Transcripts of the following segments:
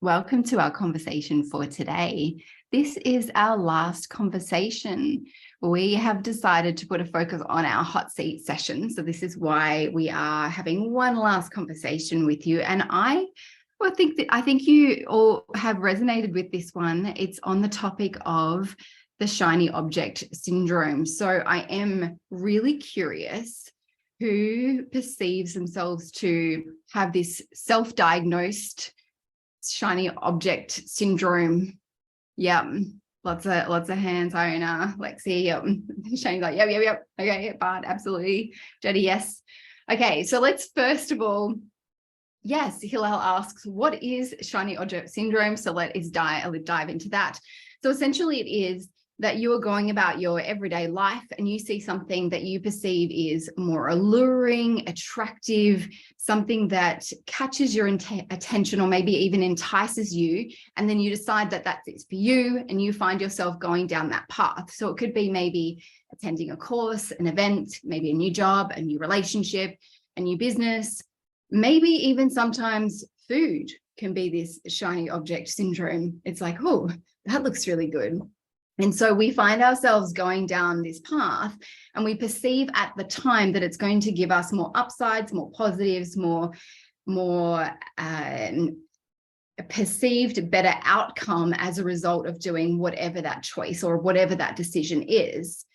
Welcome to our conversation for today. This is our last conversation. We have decided to put a focus on our hot seat session. So this is why we are having one last conversation with you. And I think you all have resonated with this one. It's on the topic of the shiny object syndrome. So I am really curious who perceives themselves to have this self-diagnosed shiny object syndrome. Yep. Lots of hands. Iona, Lexi. Yep. Shane's like, yep. Okay, Bart, absolutely. Jody, yes. Okay, so let's first of all, yes, Hillel asks, what is shiny object syndrome? So let's dive into that. So essentially it is that you are going about your everyday life and you see something that you perceive is more alluring, attractive, something that catches your attention or maybe even entices you. And then you decide that that's it for you and you find yourself going down that path. So it could be maybe attending a course, an event, maybe a new job, a new relationship, a new business, maybe even sometimes food can be this shiny object syndrome. It's like, oh, that looks really good. And so we find ourselves going down this path and we perceive at the time that it's going to give us more upsides, more positives, more perceived better outcome as a result of doing whatever that choice or whatever that decision is.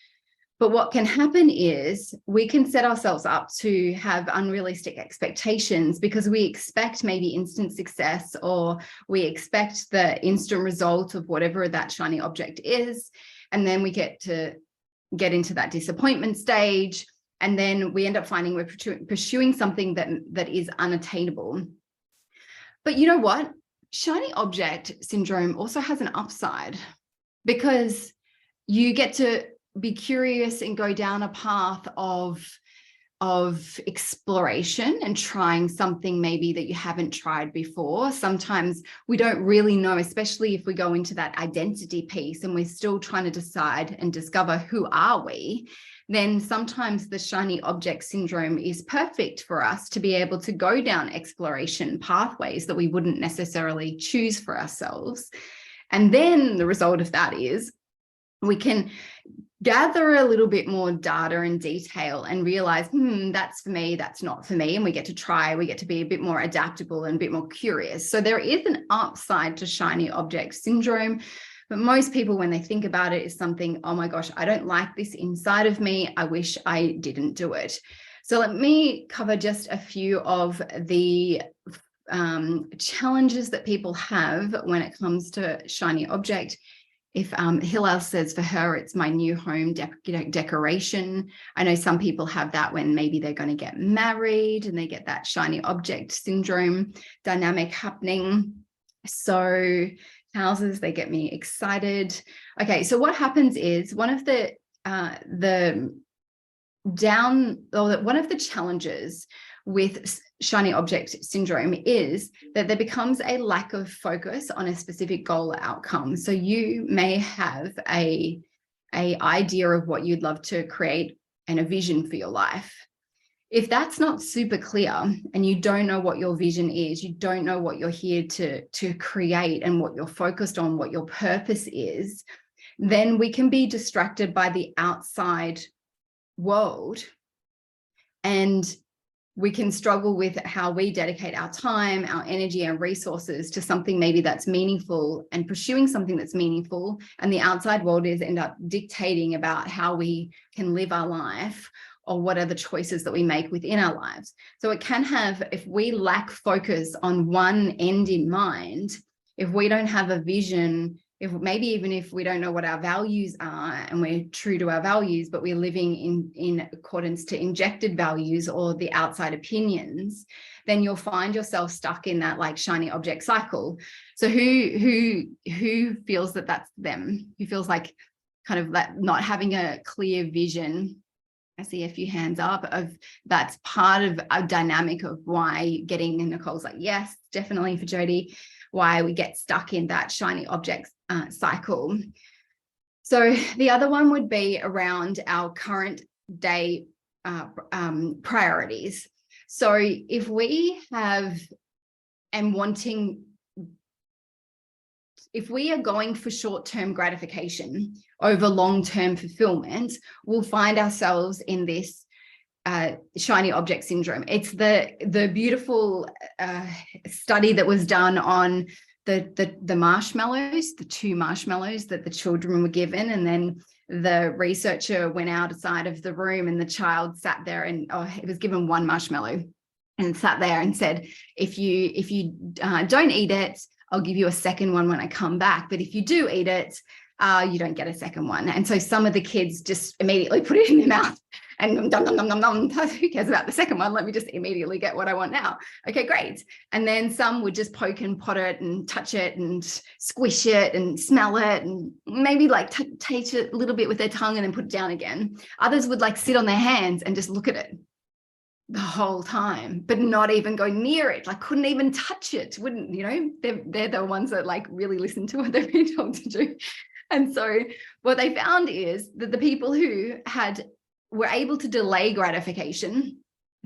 But what can happen is we can set ourselves up to have unrealistic expectations because we expect maybe instant success or we expect the instant result of whatever that shiny object is. And then we get into that disappointment stage. And then we end up finding we're pursuing something that is unattainable. But you know what? Shiny object syndrome also has an upside because you get to be curious and go down a path of exploration and trying something maybe that you haven't tried before. Sometimes we don't really know, especially if we go into that identity piece and we're still trying to decide and discover who are we, then sometimes the shiny object syndrome is perfect for us to be able to go down exploration pathways that we wouldn't necessarily choose for ourselves. And then the result of that is we can gather a little bit more data and detail and realize, that's for me, that's not for me. And we get to be a bit more adaptable and a bit more curious. So there is an upside to shiny object syndrome. But most people, when they think about it, is something, oh my gosh, I don't like this inside of me. I wish I didn't do it. So let me cover just a few of the challenges that people have when it comes to shiny object. If Hillel says for her, it's my new home decoration. I know some people have that when maybe they're going to get married and they get that shiny object syndrome dynamic happening. So houses, they get me excited. Okay, so what happens is one of the challenges with shiny object syndrome is that there becomes a lack of focus on a specific goal or outcome. So you may have a idea of what you'd love to create and a vision for your life. If that's not super clear and you don't know what your vision is, you don't know what you're here to create and what you're focused on, what your purpose is, then we can be distracted by the outside world and we can struggle with how we dedicate our time, our energy, and resources to something maybe that's meaningful and pursuing something that's meaningful. And the outside world is end up dictating about how we can live our life or what are the choices that we make within our lives. So it can have, if we lack focus on one end in mind, if we don't have a vision, even if we don't know what our values are and we're true to our values, but we're living in accordance to injected values or the outside opinions, then you'll find yourself stuck in that like shiny object cycle. So who feels that that's them? Who feels like kind of that not having a clear vision? I see a few hands up of that's part of a dynamic of why getting, and Nicole's like, yes, definitely for Jody, why we get stuck in that shiny object cycle. So the other one would be around our current day priorities. So if we have and wanting if we are going for short-term gratification over long-term fulfillment, we'll find ourselves in this shiny object syndrome. It's the beautiful study that was done on the marshmallows, the 2 marshmallows that the children were given, and then the researcher went outside of the room and the child sat there and it was given 1 marshmallow and sat there and said, if you don't eat it, I'll give you a second one when I come back, but if you do eat it, you don't get a second one. And so some of the kids just immediately put it in their mouth and nom, nom, nom, nom, nom. Who cares about the second one? Let me just immediately get what I want now. Okay, great. And then some would just poke and pot it and touch it and squish it and smell it and maybe like taste it a little bit with their tongue and then put it down again. Others would like sit on their hands and just look at it the whole time, but not even go near it, like couldn't even touch it, wouldn't, you know, they're the ones that like really listen to what they're being told to do. And so what they found is that the people who were able to delay gratification,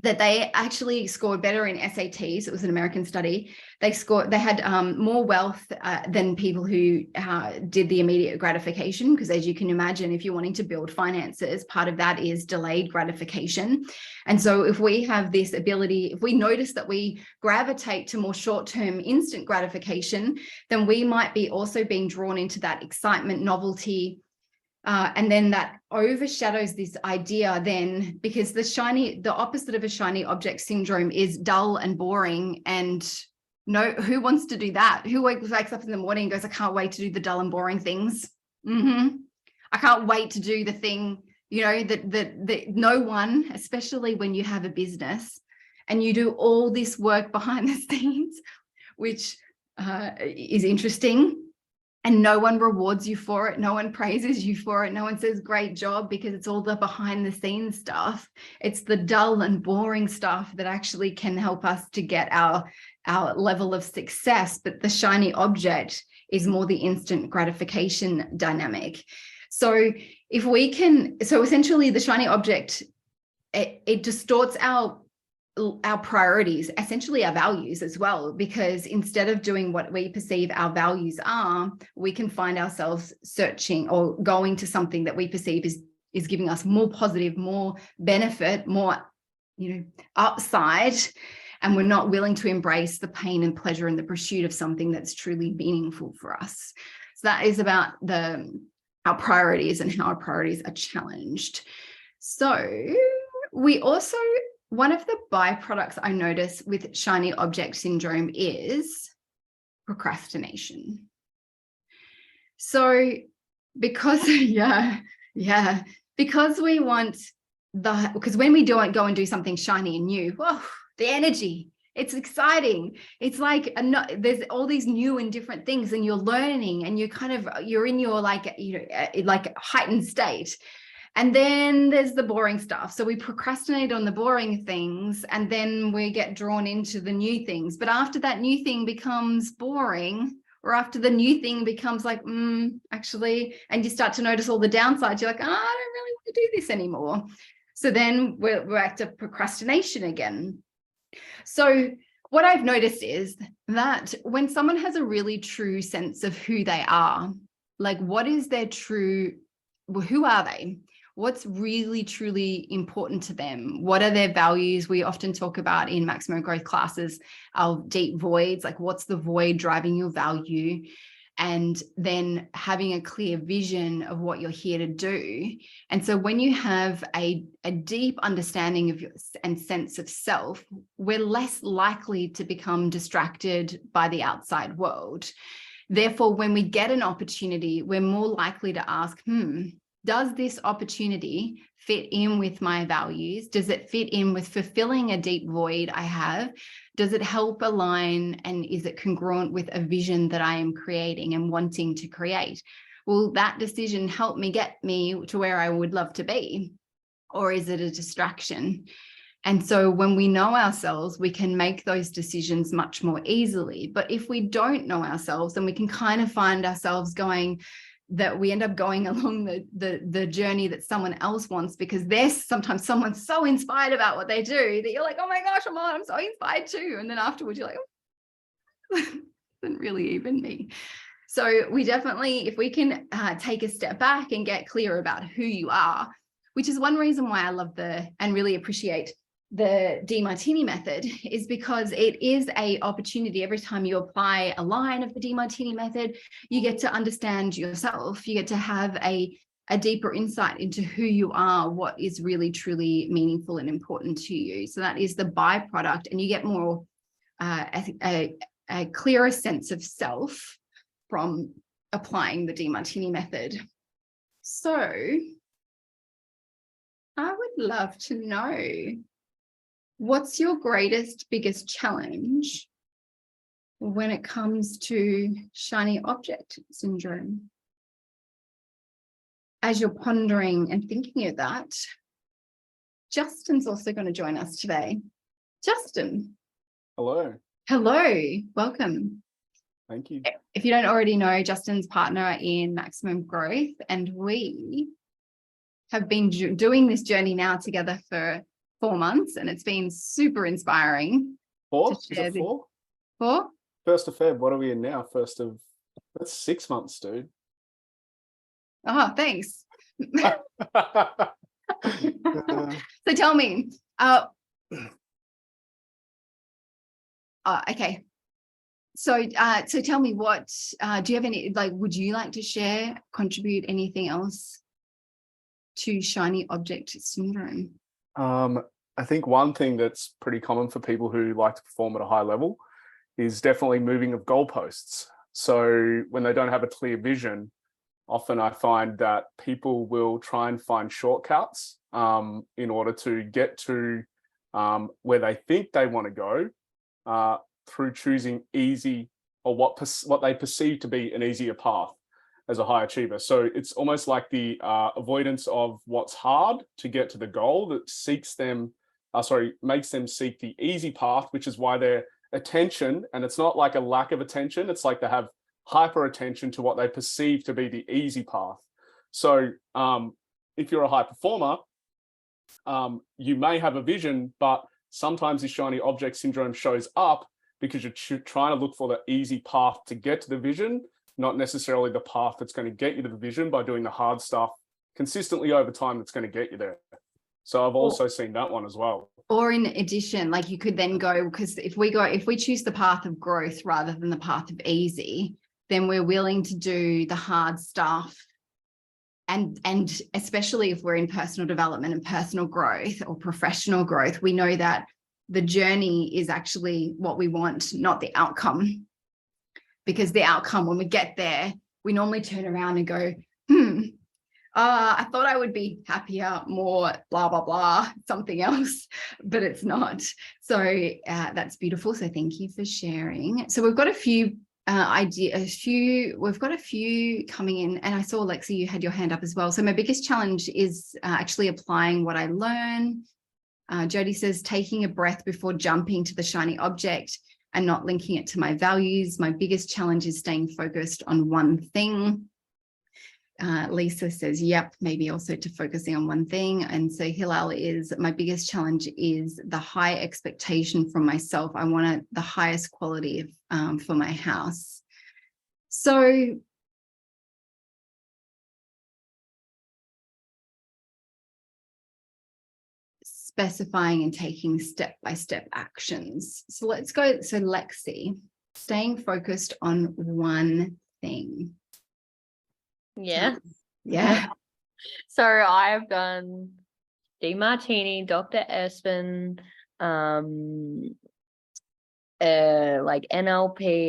that they actually scored better in SATs. It was an American study. They had more wealth than people who did the immediate gratification, because as you can imagine, if you're wanting to build finances, part of that is delayed gratification. And so if we have this ability, if we notice that we gravitate to more short-term instant gratification, then we might be also being drawn into that excitement, novelty, and then that overshadows this idea then, because the opposite of a shiny object syndrome is dull and boring. And who wants to do that? Who wakes up in the morning and goes, I can't wait to do the dull and boring things. I can't wait to do the thing, you know, that no one, especially when you have a business and you do all this work behind the scenes, which is interesting. And no one rewards you for it. No one praises you for it. No one says, great job, because it's all the behind the scenes stuff. It's the dull and boring stuff that actually can help us to get our level of success. But the shiny object is more the instant gratification dynamic. So if we can, so essentially the shiny object, it distorts our priorities, essentially our values as well, because instead of doing what we perceive our values are, we can find ourselves searching or going to something that we perceive is giving us more positive, more benefit, more, you know, upside, and we're not willing to embrace the pain and pleasure in the pursuit of something that's truly meaningful for us. So that is about our priorities and how our priorities are challenged. So we also, one of the byproducts I notice with shiny object syndrome is procrastination. So because, because we want because when we don't go and do something shiny and new, whoa, the energy, it's exciting. It's like, there's all these new and different things and you're learning and you're in your like, you know, like heightened state. And then there's the boring stuff. So we procrastinate on the boring things and then we get drawn into the new things. But after that new thing becomes boring, or after the new thing becomes like, actually, and you start to notice all the downsides, you're like, I don't really want to do this anymore. So then we're back to procrastination again. So what I've noticed is that when someone has a really true sense of who they are, like what is their true, who are they? What's really, truly important to them? What are their values? We often talk about in maximum growth classes, our deep voids, like what's the void driving your value? And then having a clear vision of what you're here to do. And so when you have a deep understanding of your and sense of self, we're less likely to become distracted by the outside world. Therefore, when we get an opportunity, we're more likely to ask, does this opportunity fit in with my values? Does it fit in with fulfilling a deep void I have? Does it help align, and is it congruent with a vision that I am creating and wanting to create? Will that decision help me get me to where I would love to be? Or is it a distraction? And so when we know ourselves, we can make those decisions much more easily. But if we don't know ourselves, then we can kind of find ourselves that we end up going along the journey that someone else wants, because there's sometimes someone's so inspired about what they do that you're like, oh my gosh, I'm so inspired too. And then afterwards you're like, oh, isn't really even me. So we definitely, if we can take a step back and get clear about who you are, which is one reason why I love and really appreciate the DeMartini method, is because it is a opportunity. Every time you apply a line of the DeMartini method, you get to understand yourself. You get to have a deeper insight into who you are, what is really truly meaningful and important to you. So that is the byproduct, and you get more a clearer sense of self from applying the DeMartini method. So I would love to know, what's your biggest challenge when it comes to shiny object syndrome? As you're pondering and thinking of that, Justin's also going to join us today. Justin. Hello. Hello. Welcome. Thank you. If you don't already know, Justin's partner in Maximum Growth, and we have been doing this journey now together for 4 months, and it's been super inspiring. 4? Is it 4? 4? 1st of Feb. What are we in now? That's 6 months, dude. Oh, thanks. So tell me, okay. So tell me, what do you have any, would you like to share, contribute anything else to shiny object syndrome? I think one thing that's pretty common for people who like to perform at a high level is definitely moving of goalposts. So when they don't have a clear vision, often I find that people will try and find shortcuts in order to get to where they think they want to go through choosing easy, or what they perceive to be an easier path as a high achiever. So it's almost like the avoidance of what's hard to get to the goal that makes them seek the easy path, which is why their attention, and it's not like a lack of attention, it's like they have hyper attention to what they perceive to be the easy path. So if you're a high performer, you may have a vision, but sometimes the shiny object syndrome shows up because you're trying to look for the easy path to get to the vision, not necessarily the path that's going to get you to the vision by doing the hard stuff consistently over time that's going to get you there. So I've also seen that one as well. Or in addition, you could then go, because if we choose the path of growth rather than the path of easy, then we're willing to do the hard stuff. And especially if we're in personal development and personal growth or professional growth, we know that the journey is actually what we want, not the outcome. Because the outcome, when we get there, we normally turn around and go, I thought I would be happier, more blah, blah, blah, something else, but it's not. So that's beautiful. So thank you for sharing. So we've got a few we've got a few coming in, and I saw, Lexi, you had your hand up as well. So my biggest challenge is actually applying what I learn. Jody says, taking a breath before jumping to the shiny object and not linking it to my values. My biggest challenge is staying focused on one thing. Lisa says, yep, maybe also to focusing on one thing. And so Hillel is, my biggest challenge is the high expectation from myself. I want the highest quality for my house. So specifying and taking step-by-step actions. So let's go. So Lexi, staying focused on one thing. Yeah. So I've done DeMartini, Dr. Espen, NLP.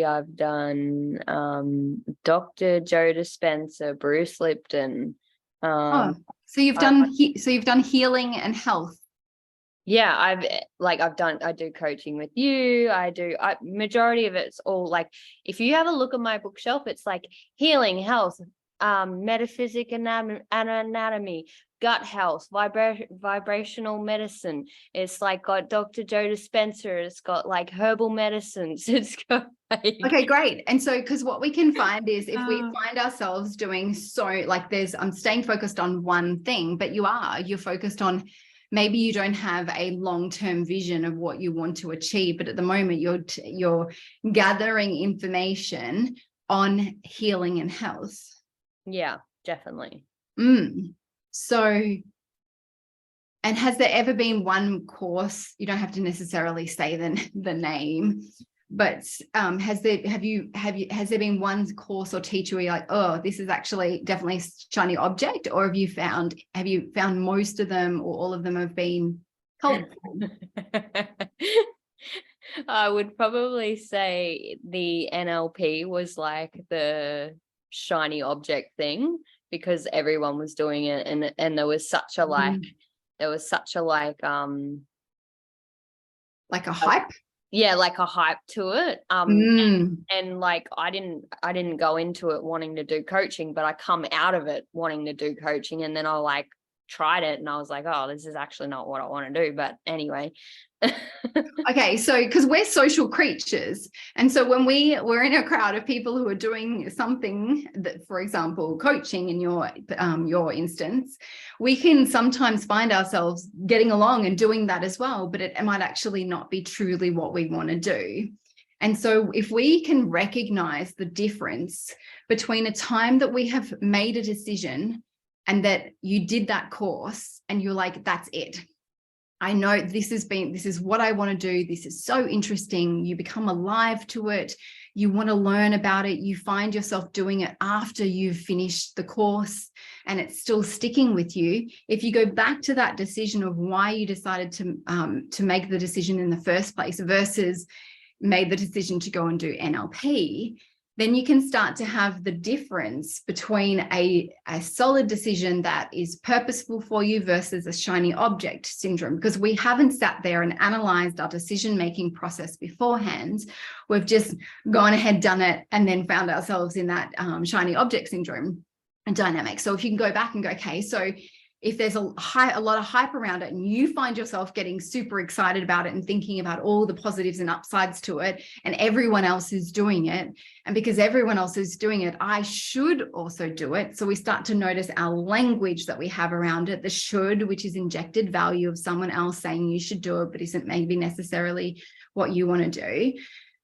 I've done Dr. Joe Dispenza, Bruce Lipton. So you've done healing and health. Yeah, I do coaching with you. Majority of it's all if you have a look at my bookshelf, it's healing, health, metaphysic anatomy, gut health, vibrational medicine. It's got Dr. Joe Dispenza. It's got herbal medicines. It's got okay, great. And so, because what we can find is if we find ourselves doing I'm staying focused on one thing, but you're focused on, maybe you don't have a long-term vision of what you want to achieve, but at the moment you're gathering information on healing and health. Yeah, definitely. So, and has there ever been one course, you don't have to necessarily say the name, but has there been one course or teacher where you're like, oh, this is actually definitely a shiny object? Or have you found most of them or all of them have been helpful? I would probably say the NLP was like the shiny object thing, because everyone was doing it, and there was such a like like a hype. Yeah, like a hype to it. And like I didn't go into it wanting to do coaching, but I come out of it wanting to do coaching, and then I like tried it and I was like, oh, this is actually not what I want to do. But anyway. Okay, so because we're social creatures, and so when we're in a crowd of people who are doing something that, for example, coaching in your instance, we can sometimes find ourselves getting along and doing that as well, but it might actually not be truly what we want to do. And so if we can recognize the difference between a time that we have made a decision and that you did that course and you're like, that's it, I know this is what I want to do. This is so interesting. You become alive to it. You want to learn about it. You find yourself doing it after you've finished the course and it's still sticking with you. If you go back to that decision of why you decided to make the decision in the first place versus made the decision to go and do NLP, then you can start to have the difference between a solid decision that is purposeful for you versus a shiny object syndrome, because we haven't sat there and analyzed our decision-making process beforehand. We've just gone ahead, done it, and then found ourselves in that shiny object syndrome dynamic. So if you can go back and go, okay, so if there's a lot of hype around it and you find yourself getting super excited about it and thinking about all the positives and upsides to it, and everyone else is doing it, and because everyone else is doing it, I should also do it. So we start to notice our language that we have around it, the should, which is injected value of someone else saying you should do it, but isn't maybe necessarily what you want to do.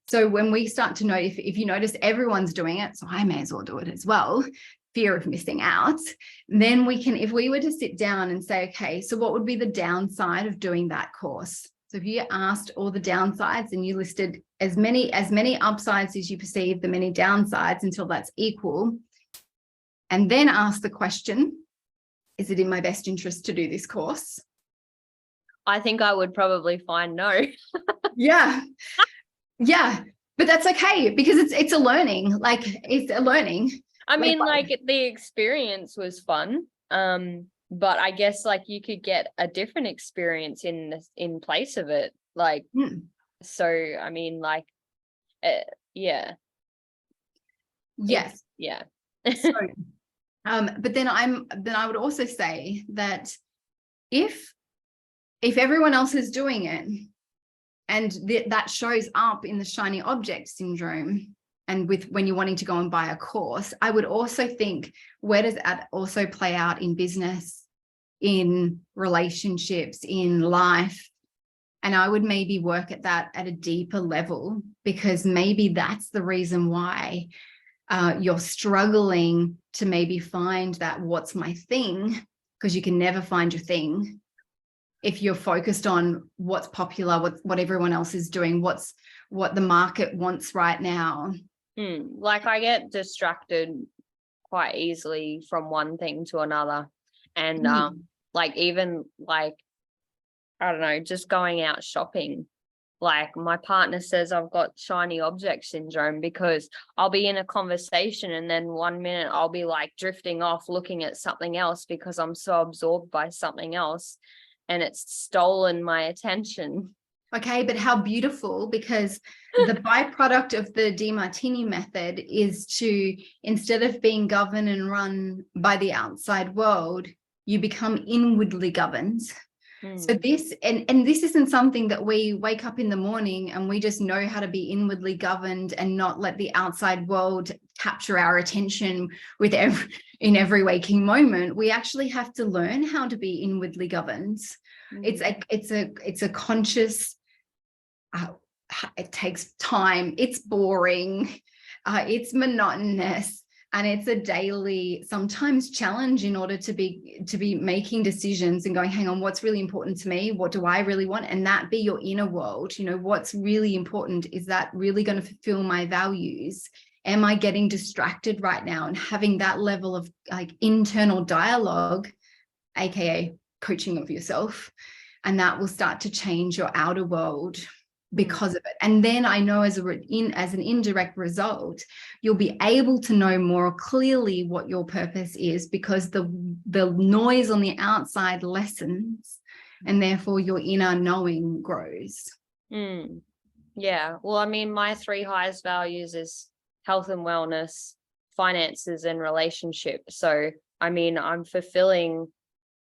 So when we start to know, if you notice everyone's doing it, so I may as well do it as well, fear of missing out, then we can, if we were to sit down and say, okay, so what would be the downside of doing that course? So if you asked all the downsides and you listed as many upsides as you perceive, the many downsides until that's equal, and then ask the question, is it in my best interest to do this course? I think I would probably find no. Yeah. But that's okay, because it's a learning, it's a learning. I mean, like the experience was fun, but I guess like you could get a different experience in place of it, like. So I mean, like, yeah. Yes. Yeah. So, but then I would also say that if everyone else is doing it, and that shows up in the shiny object syndrome, and when you're wanting to go and buy a course, I would also think, where does that also play out in business, in relationships, in life? And I would maybe work at that at a deeper level, because maybe that's the reason why you're struggling to maybe find that what's my thing, because you can never find your thing if you're focused on what's popular, what everyone else is doing, what the market wants right now. Like I get distracted quite easily from one thing to another, and like even like, I don't know, just going out shopping. Like my partner says I've got shiny object syndrome, because I'll be in a conversation and then 1 minute I'll be like drifting off looking at something else because I'm so absorbed by something else and it's stolen my attention. Okay, but how beautiful, because the byproduct of the DeMartini method is to, instead of being governed and run by the outside world, you become inwardly governed. So this, and this isn't something that we wake up in the morning and we just know how to be inwardly governed and not let the outside world capture our attention with in every waking moment. We actually have to learn how to be inwardly governed. It's a conscious, it takes time, it's boring, It's monotonous. And it's a daily, sometimes challenge in order to be making decisions and going, hang on, what's really important to me? What do I really want? And that be your inner world. You know, what's really important? Is that really going to fulfill my values? Am I getting distracted right now? And having that level of like internal dialogue, AKA coaching of yourself. And that will start to change your outer world because of it. And then I know as an indirect result, you'll be able to know more clearly what your purpose is, because the noise on the outside lessens, and therefore your inner knowing grows. Yeah. Well, I mean, my 3 highest values is health and wellness, finances, and relationship. So, I mean, I'm fulfilling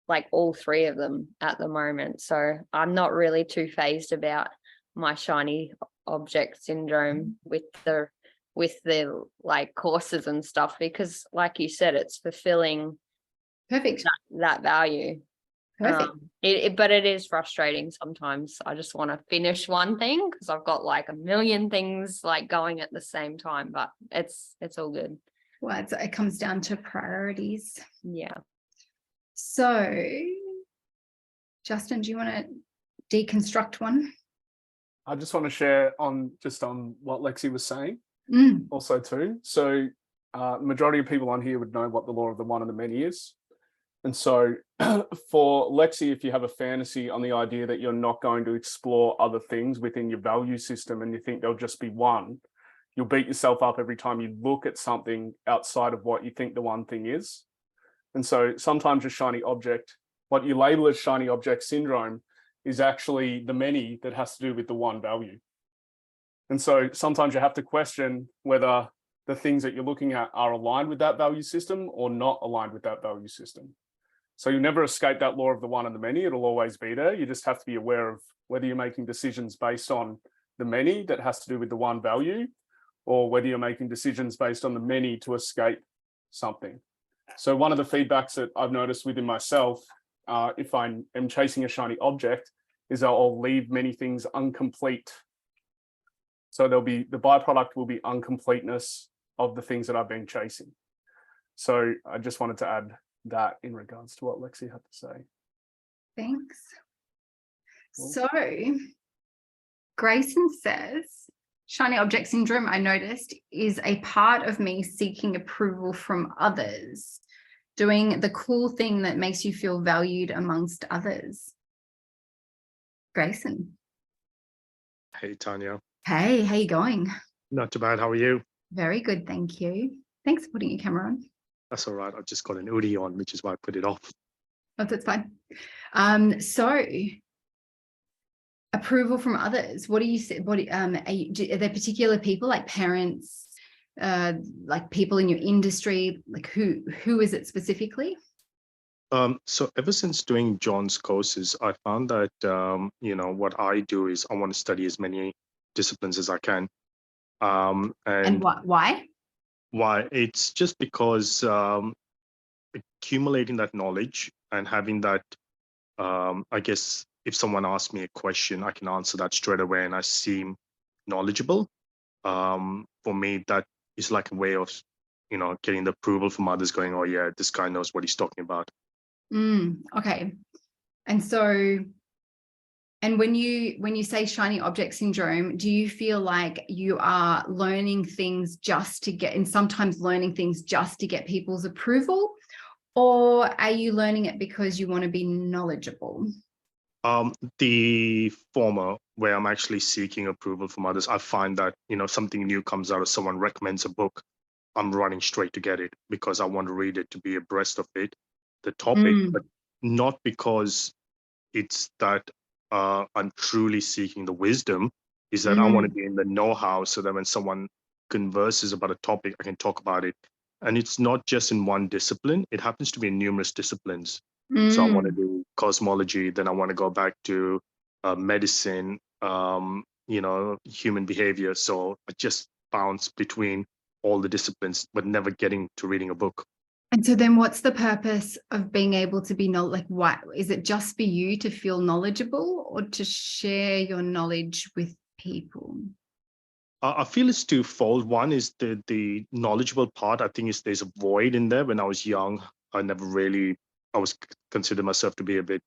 like all 3 of them at the moment. So I'm not really too fazed about my shiny object syndrome with the like courses and stuff, because like you said, it's fulfilling that value. Perfect. But it is frustrating sometimes. I just want to finish one thing because I've got like a million things like going at the same time, but it's all good. Well, it comes down to priorities. Yeah. So Justin, do you want to deconstruct one? I just want to share on what Lexi was saying also too. So majority of people on here would know what the law of the one and the many is. And so for Lexi, if you have a fantasy on the idea that you're not going to explore other things within your value system and you think there'll just be one, you'll beat yourself up every time you look at something outside of what you think the one thing is. And so sometimes your shiny object, what you label as shiny object syndrome, is actually the many that has to do with the one value. And so sometimes you have to question whether the things that you're looking at are aligned with that value system or not aligned with that value system. So you'll never escape that law of the one and the many. It'll always be there. You just have to be aware of whether you're making decisions based on the many that has to do with the one value, or whether you're making decisions based on the many to escape something. So one of the feedbacks that I've noticed within myself, if I am chasing a shiny object, is I'll leave many things incomplete. So the byproduct will be incompleteness of the things that I've been chasing. So I just wanted to add that in regards to what Lexi had to say. Thanks. Cool. So Grayson says, shiny object syndrome, I noticed, is a part of me seeking approval from others, doing the cool thing that makes you feel valued amongst others. Grayson. Hey, Tanya. Hey, how you going? Not too bad. How are you? Very good, thank you. Thanks for putting your camera on. That's all right. I've just got an hoodie on, which is why I put it off. Oh, that's fine. So approval from others. What do you say? Are there particular people, like parents, like people in your industry? Like who is it specifically? So ever since doing John's courses, I found that what I do is I want to study as many disciplines as I can. And why? Why? It's just because accumulating that knowledge and having that, I guess, if someone asks me a question, I can answer that straight away and I seem knowledgeable. For me, that is like a way of, getting the approval from others going, oh yeah, this guy knows what he's talking about. Okay. And when you say shiny object syndrome, do you feel like you are learning things sometimes learning things just to get people's approval, or are you learning it because you want to be knowledgeable? The former, where I'm actually seeking approval from others. I find that, something new comes out, or someone recommends a book, I'm running straight to get it because I want to read it to be abreast of it, the topic, but not because it's that I'm truly seeking the wisdom, is that I want to be in the know-how so that when someone converses about a topic, I can talk about it. And it's not just in one discipline, it happens to be in numerous disciplines. So I want to do cosmology, then I want to go back to medicine, human behavior. So I just bounce between all the disciplines, but never getting to reading a book. And so then what's the purpose of being able to be why is it just for you to feel knowledgeable or to share your knowledge with people? I feel it's twofold. One is the knowledgeable part. I think there's a void in there. When I was young, I never really, I was considered myself to be a bit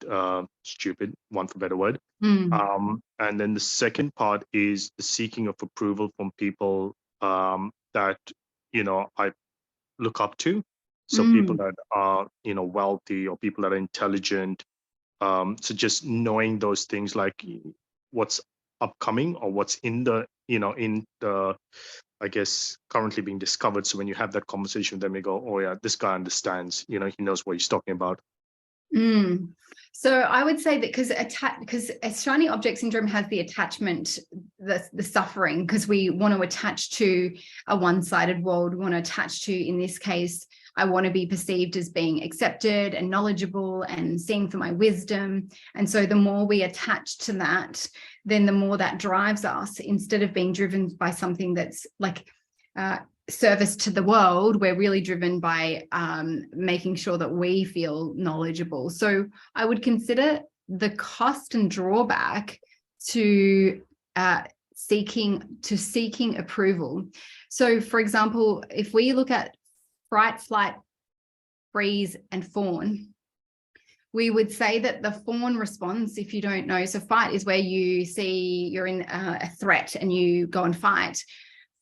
stupid, one for a better word. Mm. And then the second part is the seeking of approval from people that, I look up to. So people Mm. that are, wealthy, or people that are intelligent. So just knowing those things, like what's upcoming, or what's in the, I guess, currently being discovered. So when you have that conversation with them, you go, oh yeah, this guy understands, he knows what he's talking about. Mm. So I would say that because a shiny object syndrome has the attachment, the suffering, because we want to attach to a one-sided world. We want to attach to, in this case, I want to be perceived as being accepted and knowledgeable and seen for my wisdom. And so the more we attach to that, then the more that drives us, instead of being driven by something that's like service to the world. We're really driven by making sure that we feel knowledgeable. So I would consider the cost and drawback to seeking approval. So for example, if we look at fright, flight, freeze, and fawn, we would say that the fawn response, if you don't know, so fight is where you see you're in a threat and you go and fight.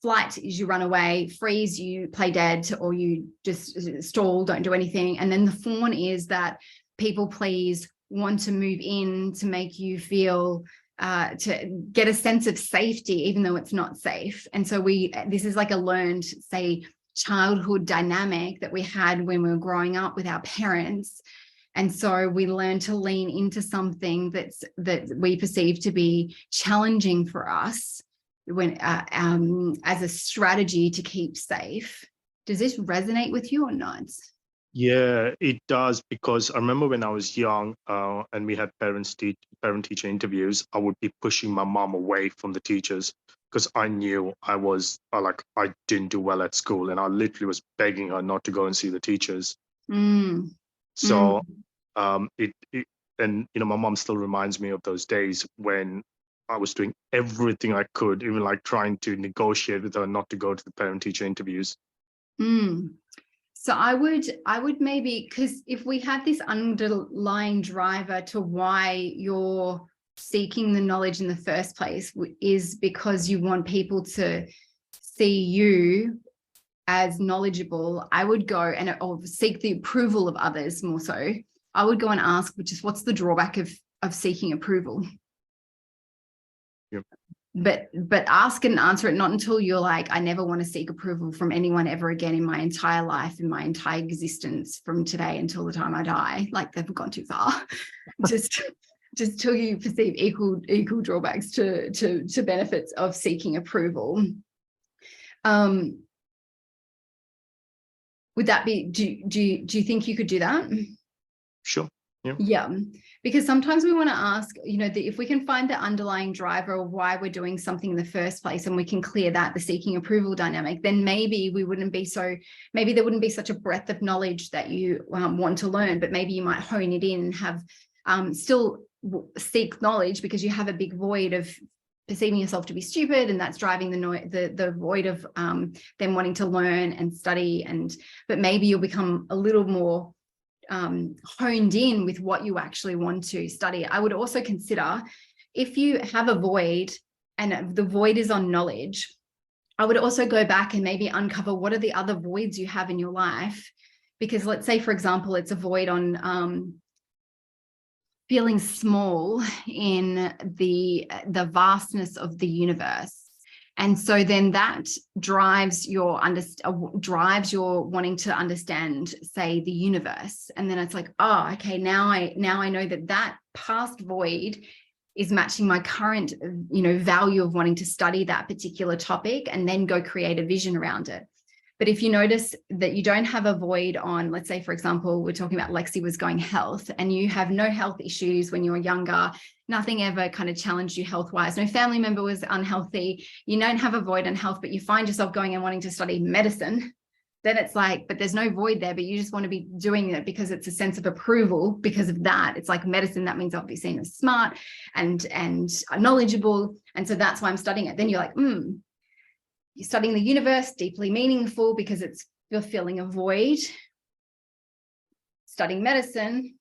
Flight is you run away. Freeze, you play dead, or you just stall, don't do anything. And then the fawn is that people please, want to move in to make you feel, to get a sense of safety, even though it's not safe. And so this is like a learned, say, childhood dynamic that we had when we were growing up with our parents. And so we learn to lean into something that we perceive to be challenging for us, when as a strategy to keep safe. Does this resonate with you or not? Yeah, it does, because I remember when I was young and we had parent-teacher interviews, I would be pushing my mom away from the teachers because I knew I was I didn't do well at school, and I literally was begging her not to go and see the teachers. So and my mom still reminds me of those days when I was doing everything I could, even like trying to negotiate with her not to go to the parent-teacher interviews. So I would maybe, because if we have this underlying driver to why you're seeking the knowledge in the first place, is because you want people to see you as knowledgeable, I would go or seek the approval of others more so. I would go and ask, what's the drawback of seeking approval? Yep. But ask and answer it not until you're like, I never want to seek approval from anyone ever again in my entire life, in my entire existence, from today until the time I die. Like, they've gone too far. just till you perceive equal drawbacks to benefits of seeking approval. Would that be, do you think you could do that? Sure. Yeah, because sometimes we want to ask, if we can find the underlying driver of why we're doing something in the first place, and we can clear that, the seeking approval dynamic, then maybe there wouldn't be such a breadth of knowledge that you want to learn, but maybe you might hone it in and have still seek knowledge, because you have a big void of perceiving yourself to be stupid, and that's driving the void of them wanting to learn and study. But maybe you'll become a little more honed in with what you actually want to study. I would also consider, if you have a void and the void is on knowledge, I would also go back and maybe uncover what are the other voids you have in your life. Because let's say, for example, it's a void on feeling small in the vastness of the universe. And so then that drives your wanting to understand, say, the universe. And then it's like, oh, okay, now I know that past void is matching my current, value of wanting to study that particular topic, and then go create a vision around it. But if you notice that you don't have a void on, let's say, for example, we're talking about Lexi was going health, and you have no health issues when you were younger, nothing ever kind of challenged you health-wise, no family member was unhealthy, you don't have a void on health, but you find yourself going and wanting to study medicine, then it's like, but there's no void there, but you just want to be doing it because it's a sense of approval because of that. It's like medicine, that means I'll be seen as smart and knowledgeable. And so that's why I'm studying it. Then you're like, You're studying the universe, deeply meaningful because it's fulfilling a void. Studying medicine,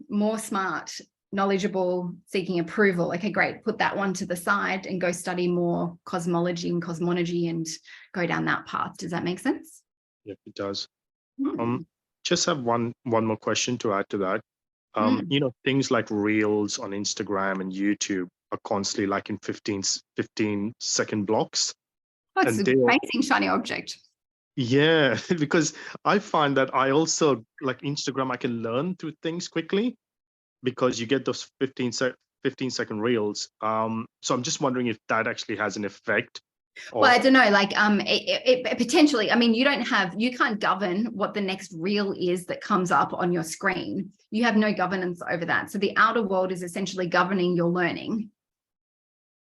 more smart, knowledgeable, seeking approval. Okay, great. Put that one to the side and go study more cosmology and cosmology and go down that path. Does that make sense? Yeah, it does. Just have one more question to add to that. You know, things like reels on Instagram and YouTube are constantly like in 15-second blocks. Oh, it's And an amazing shiny object. Yeah, because I find that I also like Instagram, I can learn through things quickly because you get those 15-second reels. So I'm just wondering if that actually has an effect. Well, I don't know, like it potentially, I mean, you can't govern what the next reel is that comes up on your screen. You have no governance over that. So the outer world is essentially governing your learning.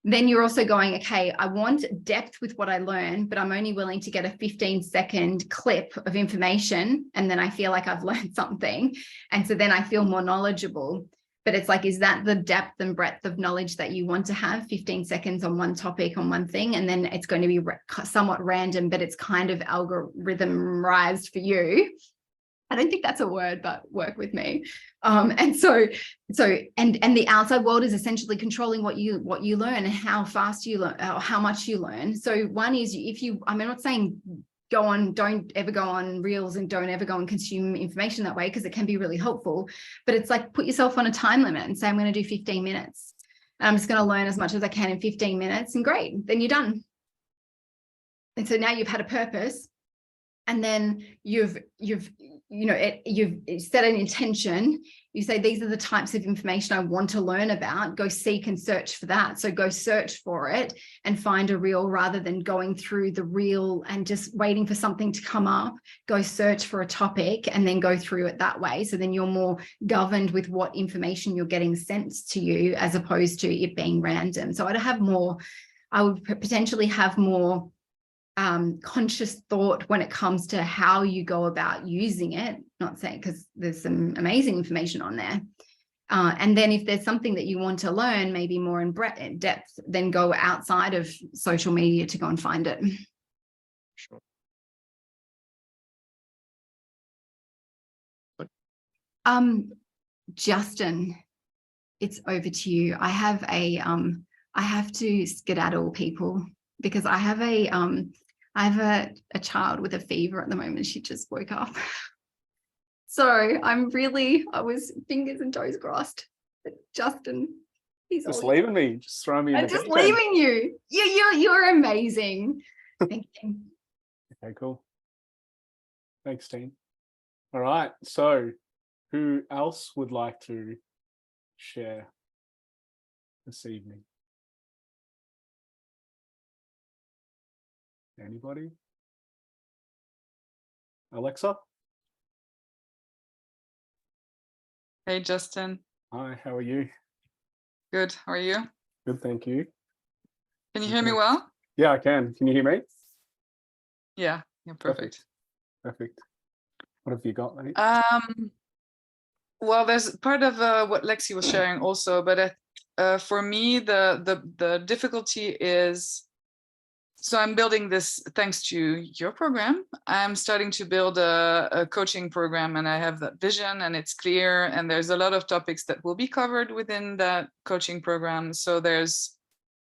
Then you're also going, okay, I want depth with what I learn, but I'm only willing to get a 15-second clip of information. And then I feel like I've learned something. And so then I feel more knowledgeable. But it's like, is that the depth and breadth of knowledge that you want to have? 15 seconds on one topic, on one thing, and then it's going to be somewhat random, but it's kind of algorithmized for you. I don't think that's a word, but work with me. And the outside world is essentially controlling what you learn and how fast you learn, or how much you learn. So one is I'm not saying don't ever go on reels and don't ever go and consume information that way, because it can be really helpful, but it's like, put yourself on a time limit and say, I'm going to do 15 minutes. And I'm just going to learn as much as I can in 15 minutes, and great, then you're done. And so now you've had a purpose, and then you've set an intention. You say, these are the types of information I want to learn about. Go seek and search for that. So go search for it and find a reel, rather than going through the reel and just waiting for something to come up. Go search for a topic and then go through it that way. So then you're more governed with what information you're getting sent to you, as opposed to it being random. So I would potentially have more conscious thought when it comes to how you go about using it. Not saying, because there's some amazing information on there. And then if there's something that you want to learn, maybe more in depth, then go outside of social media to go and find it. Sure. Justin, it's over to you. I have to skedaddle, people, because I have a child with a fever at the moment. She just woke up. So I was fingers and toes crossed. But Justin, he's just leaving me, just throwing me in the just deep end. leaving you. You're amazing. Thank you. Okay, cool. Thanks, team. All right. So who else would like to share this evening? Anybody? Alexa? Hey, Justin. Hi, how are you? Good. How are you? Good, thank you. Can you hear me well? Yeah, I can. Can you hear me? Yeah, perfect. Perfect. What have you got, mate? Well, there's part of what Lexi was sharing also, but for me, the difficulty is, so I'm building this thanks to your program. I'm starting to build a coaching program, and I have that vision, and it's clear, and there's a lot of topics that will be covered within that coaching program. So there's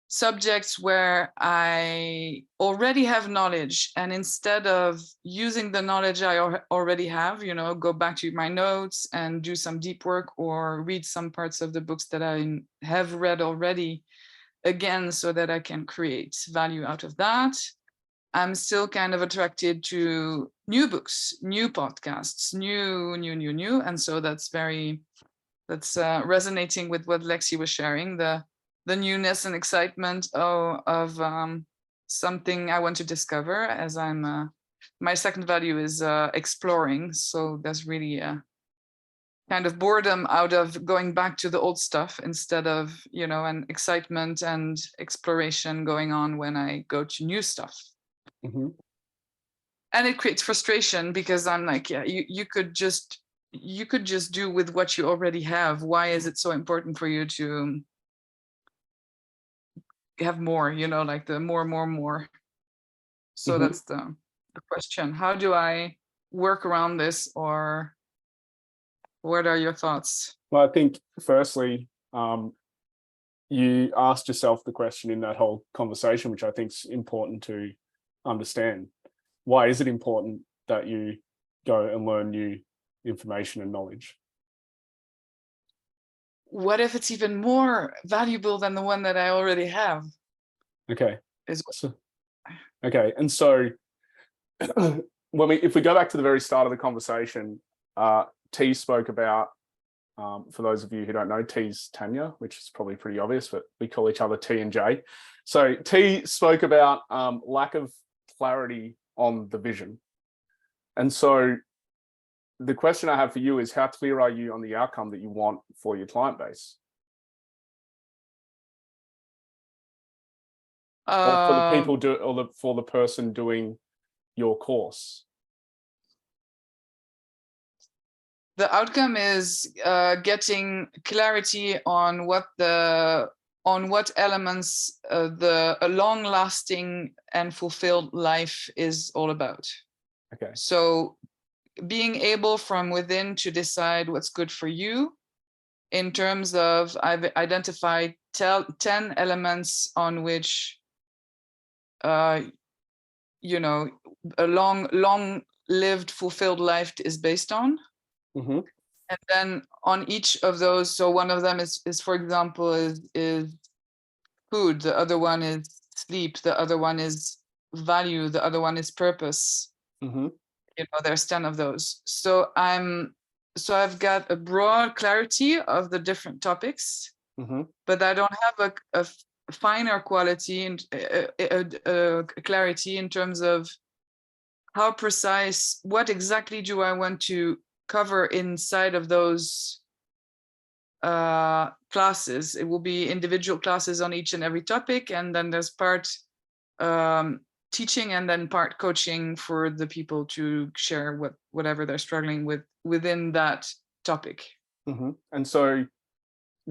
subjects where I already have knowledge, and instead of using the knowledge I already have, go back to my notes and do some deep work, or read some parts of the books that I have read already again, so that I can create value out of that. I'm still kind of attracted to new books, new podcasts, new. And so that's resonating with what Lexi was sharing, the newness and excitement of something I want to discover, as my second value is exploring. So there's really a kind of boredom out of going back to the old stuff, instead of, an excitement and exploration going on when I go to new stuff. Mm-hmm. And it creates frustration, because I'm like, yeah, you could just do with what you already have. Why is it so important for you to have more, like the more. So Mhm. that's the question. How do I work around this, or what are your thoughts? Well, I think firstly, you asked yourself the question in that whole conversation, which I think is important to understand. Why is it important that you go and learn new information and knowledge? What if it's even more valuable than the one that I already have? Okay. Is Okay. And so if we go back to the very start of the conversation, T spoke about, for those of you who don't know, T's Tanya, which is probably pretty obvious, but we call each other T and J. So T spoke about lack of clarity on the vision. And so the question I have for you is, how clear are you on the outcome that you want for your client base? Or for the people for the person doing your course? the outcome is getting clarity on what elements a long-lasting and fulfilled life is all about. Okay. So being able from within to decide what's good for you, in terms of, I've identified 10 elements on which you know, a long-lived fulfilled life is based on. Mm-hmm. And then on each of those, so one of them is for example, is food, the other one is sleep, the other one is value, the other one is purpose. Mm-hmm. You know, there's 10 of those. So I've got a broad clarity of the different topics, Mm-hmm. but I don't have a finer quality and clarity in terms of how precise, what exactly do I want to cover inside of those classes. It will be individual classes on each and every topic, and then there's part teaching and then part coaching for the people to share whatever they're struggling with within that topic. Mm-hmm. And so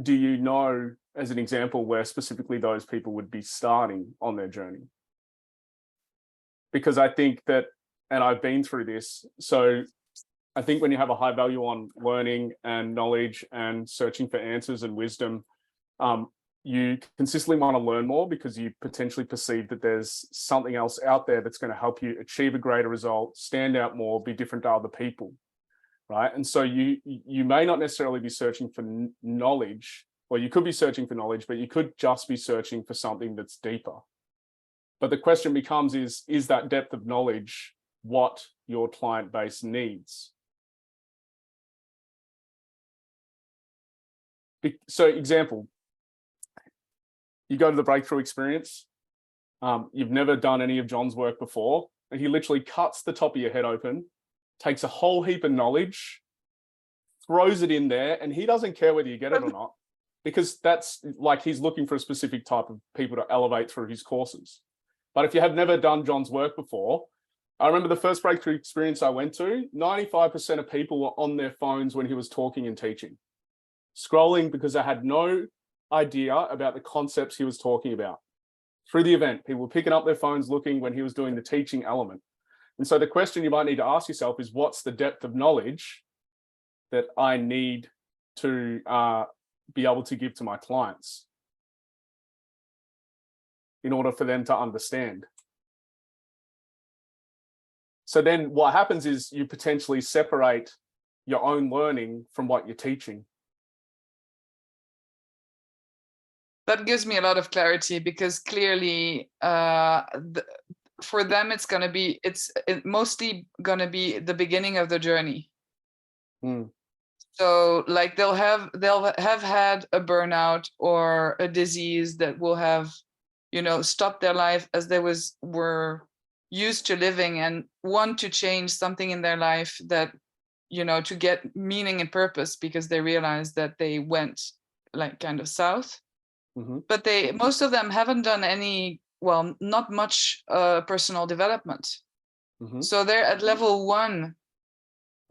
do you know, as an example, where specifically those people would be starting on their journey? Because I think that, and I've been through this, so I think when you have a high value on learning and knowledge and searching for answers and wisdom, you consistently want to learn more because you potentially perceive that there's something else out there that's going to help you achieve a greater result, stand out more, be different to other people, right? And so you may not necessarily be searching for knowledge, or you could be searching for knowledge, but you could just be searching for something that's deeper. But the question becomes, is that depth of knowledge what your client base needs? So example, you go to the breakthrough experience, you've never done any of John's work before, and he literally cuts the top of your head open, takes a whole heap of knowledge, throws it in there, and he doesn't care whether you get it or not, because that's like he's looking for a specific type of people to elevate through his courses. But if you have never done John's work before, I remember the first breakthrough experience I went to, 95% of people were on their phones when he was talking and teaching, scrolling because they had no idea about the concepts he was talking about. Through the event, people were picking up their phones looking when he was doing the teaching element. And so the question you might need to ask yourself is, what's the depth of knowledge that I need to be able to give to my clients in order for them to understand? So then what happens is you potentially separate your own learning from what you're teaching. That gives me a lot of clarity, because clearly for them it's mostly going to be the beginning of the journey. So like they'll have had a burnout or a disease that will have, you know, stopped their life as they were used to living, and want to change something in their life, that, you know, to get meaning and purpose, because they realized that they went like kind of south. Mm-hmm. But most of them haven't done any, well, not much personal development. Mm-hmm. So they're at level 1.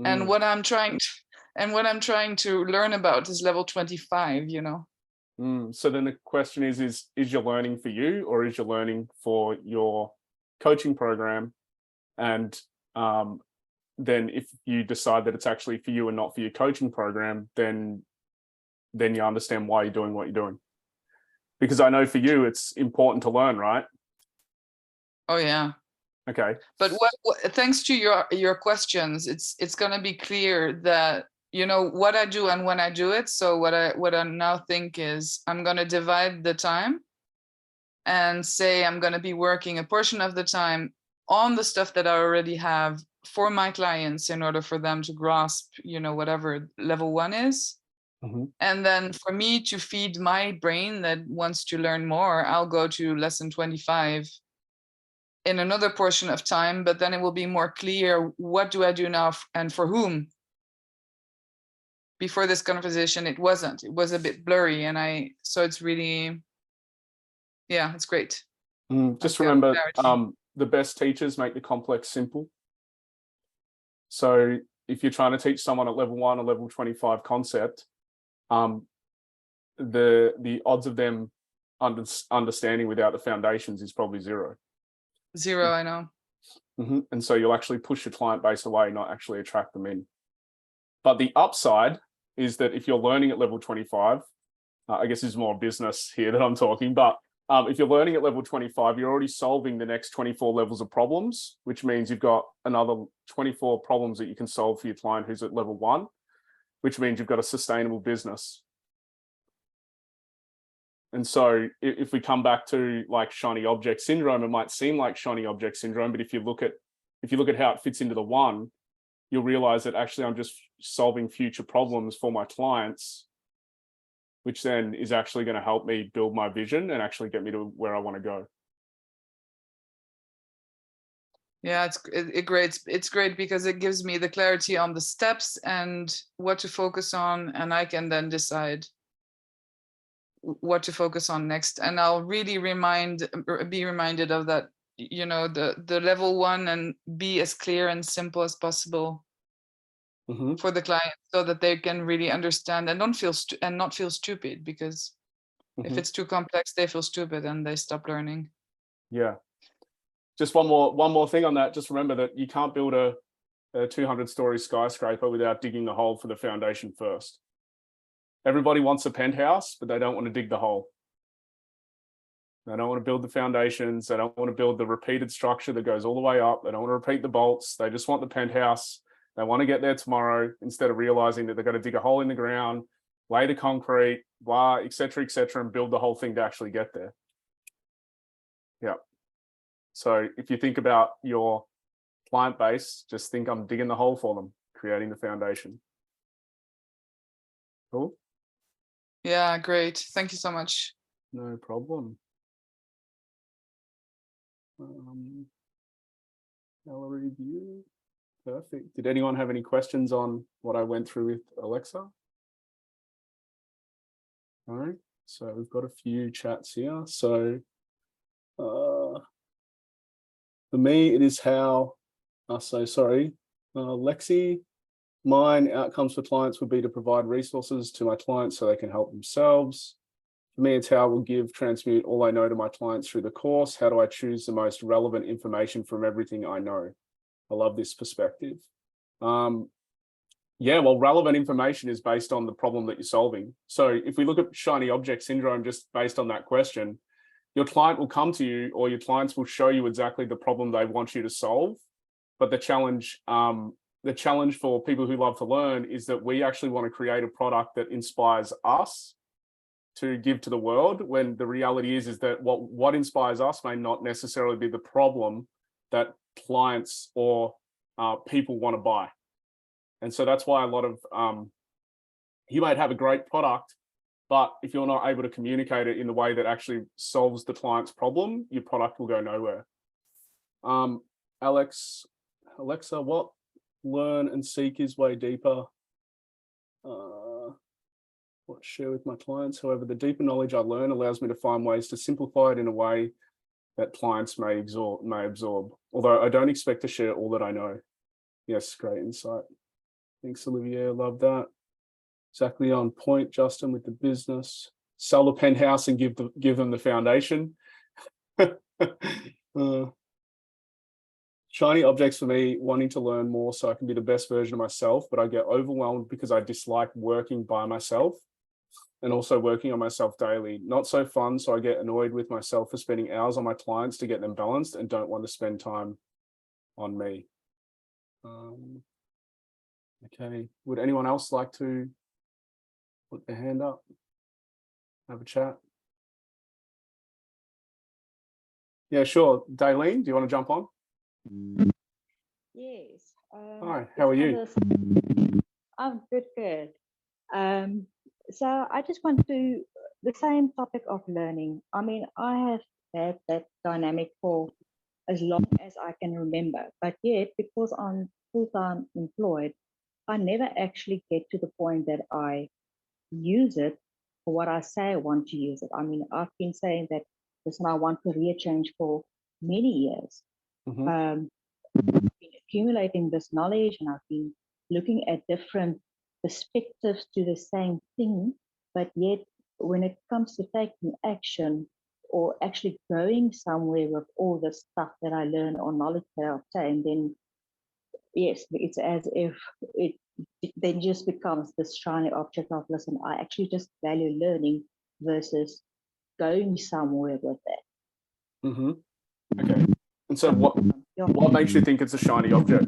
And what I'm trying to learn about is level 25, you know. So then the question is your learning for you, or is your learning for your coaching program, and then if you decide that it's actually for you and not for your coaching program, then you understand why you're doing what you're doing. Because I know for you, it's important to learn, right? Oh yeah. Okay. But what thanks to your questions, it's going to be clear that, you know, what I do and when I do it. So what I now think is I'm going to divide the time and say I'm going to be working a portion of the time on the stuff that I already have for my clients in order for them to grasp, you know, whatever level 1 is. Mm-hmm. And then for me to feed my brain that wants to learn more, I'll go to lesson 25 in another portion of time, but then it will be more clear, what do I do now and for whom? Before this conversation, it was a bit blurry, and so it's really, yeah, it's great. Just remember, the best teachers make the complex simple. So if you're trying to teach someone at level 1 or level 25 concept, the odds of them understanding without the foundations is probably 0. I know. Mm-hmm. And so you'll actually push your client base away, not actually attract them in. But the upside is that if you're learning at level 25, I guess this is more business here that I'm talking, but if you're learning at level 25, you're already solving the next 24 levels of problems, which means you've got another 24 problems that you can solve for your client who's at level 1, which means you've got a sustainable business. And so if we come back to like shiny object syndrome, it might seem like shiny object syndrome, but if you look at how it fits into the 1, you'll realize that actually I'm just solving future problems for my clients, which then is actually going to help me build my vision and actually get me to where I want to go. Yeah, it's great because it gives me the clarity on the steps and what to focus on, and I can then decide what to focus on next. And I'll really be reminded of that, you know, the level 1, and be as clear and simple as possible for the client, so that they can really understand and not feel stupid, because if it's too complex, they feel stupid and they stop learning. Yeah. Just one more thing on that. Just remember that you can't build a 200-story skyscraper without digging the hole for the foundation first. Everybody wants a penthouse, but they don't want to dig the hole. They don't want to build the foundations. They don't want to build the repeated structure that goes all the way up. They don't want to repeat the bolts. They just want the penthouse. They want to get there tomorrow, instead of realizing that they've got to dig a hole in the ground, lay the concrete, blah, et cetera, and build the whole thing to actually get there. Yeah. So if you think about your client base, just think I'm digging the hole for them, creating the foundation. Cool. Yeah, great. Thank you so much. No problem. Gallery view. Perfect. Did anyone have any questions on what I went through with Alexa? No. So we've got a few chats here. So for me, it is how, Lexi, mine outcomes for clients would be to provide resources to my clients so they can help themselves. For me, it's how I will transmute all I know to my clients through the course. How do I choose the most relevant information from everything I know? I love this perspective. Yeah, well, relevant information is based on the problem that you're solving. So if we look at shiny object syndrome, just based on that question, your client will come to you, or your clients will show you exactly the problem they want you to solve. But the challenge for people who love to learn is that we actually want to create a product that inspires us to give to the world, when the reality is that what inspires us may not necessarily be the problem that clients or people want to buy. And so that's why a lot of you might have a great product, but if you're not able to communicate it in the way that actually solves the client's problem, your product will go nowhere. Alexa, what learn and seek is way deeper. What share with my clients. However, the deeper knowledge I learn allows me to find ways to simplify it in a way that clients may absorb. Although I don't expect to share all that I know. Yes, great insight. Thanks, Olivier. Love that. Exactly on point, Justin, with the business. Sell the penthouse and give them the foundation. Shiny objects for me, wanting to learn more so I can be the best version of myself, but I get overwhelmed because I dislike working by myself and also working on myself daily. Not so fun, so I get annoyed with myself for spending hours on my clients to get them balanced and don't want to spend time on me. Okay, would anyone else like to put their hand up? Have a chat? Yeah, sure. Daleen, do you want to jump on? Yes. Hi, how are you? I'm good. So I just want to, the same topic of learning. I mean, I have had that dynamic for as long as I can remember, but yet because I'm full-time employed, I never actually get to the point that I use it for what I say I want to use it. I mean, I've been saying that listen, I want career change for many years. Mhm. Been accumulating this knowledge and I've been looking at different perspectives to the same thing, but yet when it comes to taking action or actually going somewhere with all the stuff that I learn or knowledge that I obtain, then yes, it's as if it then just becomes this shiny object of listen, I actually just value learning versus going somewhere with that. Mhm. Okay. And so what makes you think it's a shiny object?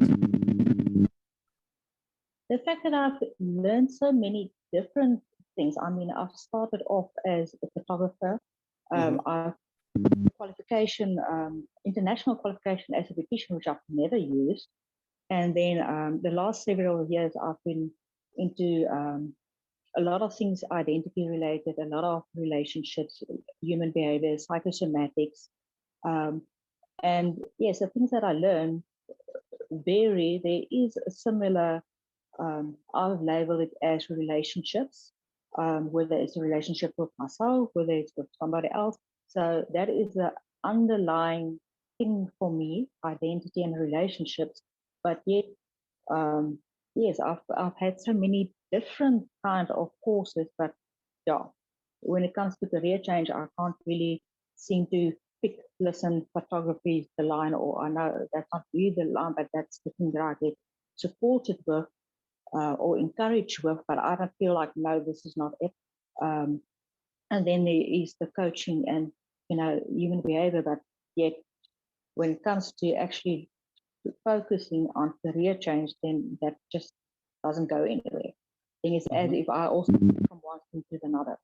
The fact that I've learned so many different things. I mean, I've started off as a photographer. I've qualification, international qualification as a beautician, which I've never used. And then the last several years, I've been into a lot of things identity related, a lot of relationships, human behavior, psychosomatics. And yes, the things that I learn vary. There is a similar, I've labeled it as relationships, whether it's a relationship with myself, whether it's with somebody else. So that is the underlying thing for me, identity and relationships. But yet, yes, I've had so many different kind of courses, but yeah, when it comes to career change, I can't really seem to pick, listen, photography is the line, or I know that's not really the line, but that's the thing that I get supported with or encouraged with, but I don't feel like, no, this is not it. And then there is the coaching and, human behavior, but yet when it comes to actually focusing on career change, then that just doesn't go anywhere. Then it's as if I also move from one thing to another.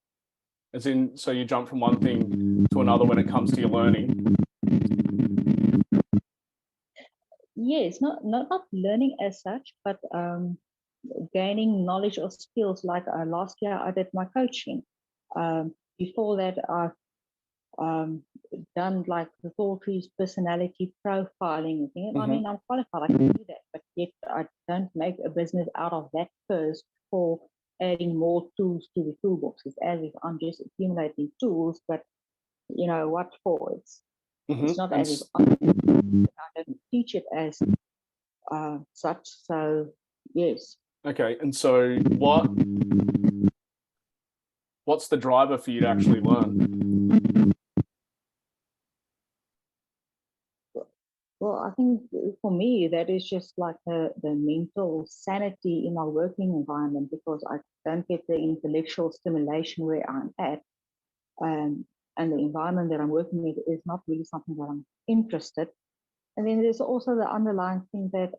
As in, so you jump from one thing to another when it comes to your learning? Yes, not learning as such, but gaining knowledge or skills. Like last year, I did my coaching. Before that, I've done like the thought trees, personality profiling. I mean, I'm qualified, I can do that, but yet I don't make a business out of that first for adding more tools to the toolbox. It's as if I'm just accumulating tools, but what for? It's not as if I don't teach it as such. So yes. Okay, and so what's the driver for you to actually learn? Well, I think for me, that is just like the mental sanity in my working environment, because I don't get the intellectual stimulation where I'm at. And the environment that I'm working with is not really something that I'm interested. And then there's also the underlying thing that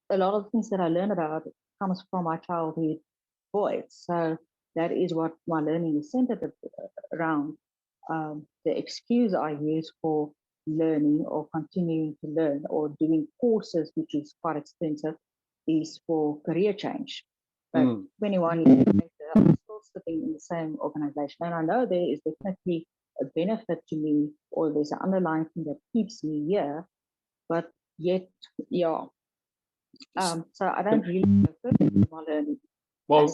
a lot of things that I learn about comes from my childhood voice. So that is what my learning is centered around. The excuse I use for learning or continuing to learn or doing courses, which is quite expensive, is for career change. But 21 years later, I'm still sitting in the same organization. And I know there is definitely a benefit to me, or there's an underlying thing that keeps me here, but yet, yeah. So I don't really know perfectly my learning. Well,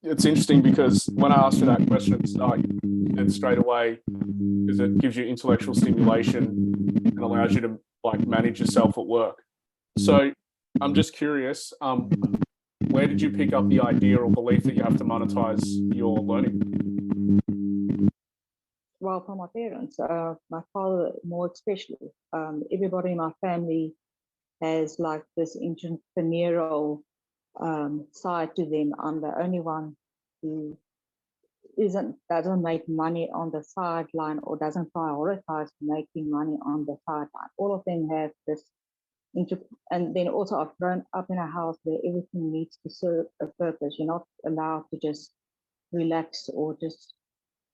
it's interesting because when I asked you that question at the start, you said straight away, because it gives you intellectual stimulation and allows you to like manage yourself at work. So I'm just curious, where did you pick up the idea or belief that you have to monetize your learning? well, from my parents, my father more especially. Everybody in my family has like this entrepreneurial side to them. I'm the only one who doesn't make money on the sideline or doesn't prioritize making money on the sideline. All of them have this and then also I've grown up in a house where everything needs to serve a purpose. You're not allowed to just relax or just,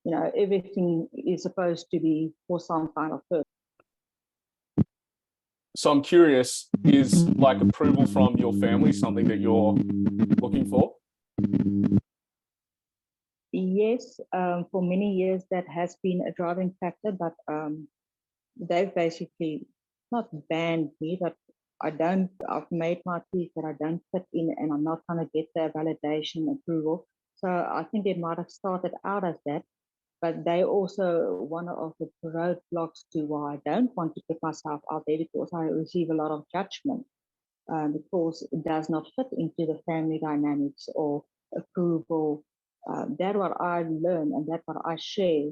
everything is supposed to be for some kind of purpose. So I'm curious, is like approval from your family something that you're looking for? Yes, for many years that has been a driving factor, but they've basically not banned me, but I've made my peace that I don't fit in and I'm not going to get the validation approval. So I think it might have started out as that, but they also one of the roadblocks to why I don't want to put myself out there, because I receive a lot of judgment because it does not fit into the family dynamics or approval. That what I learn and that what I share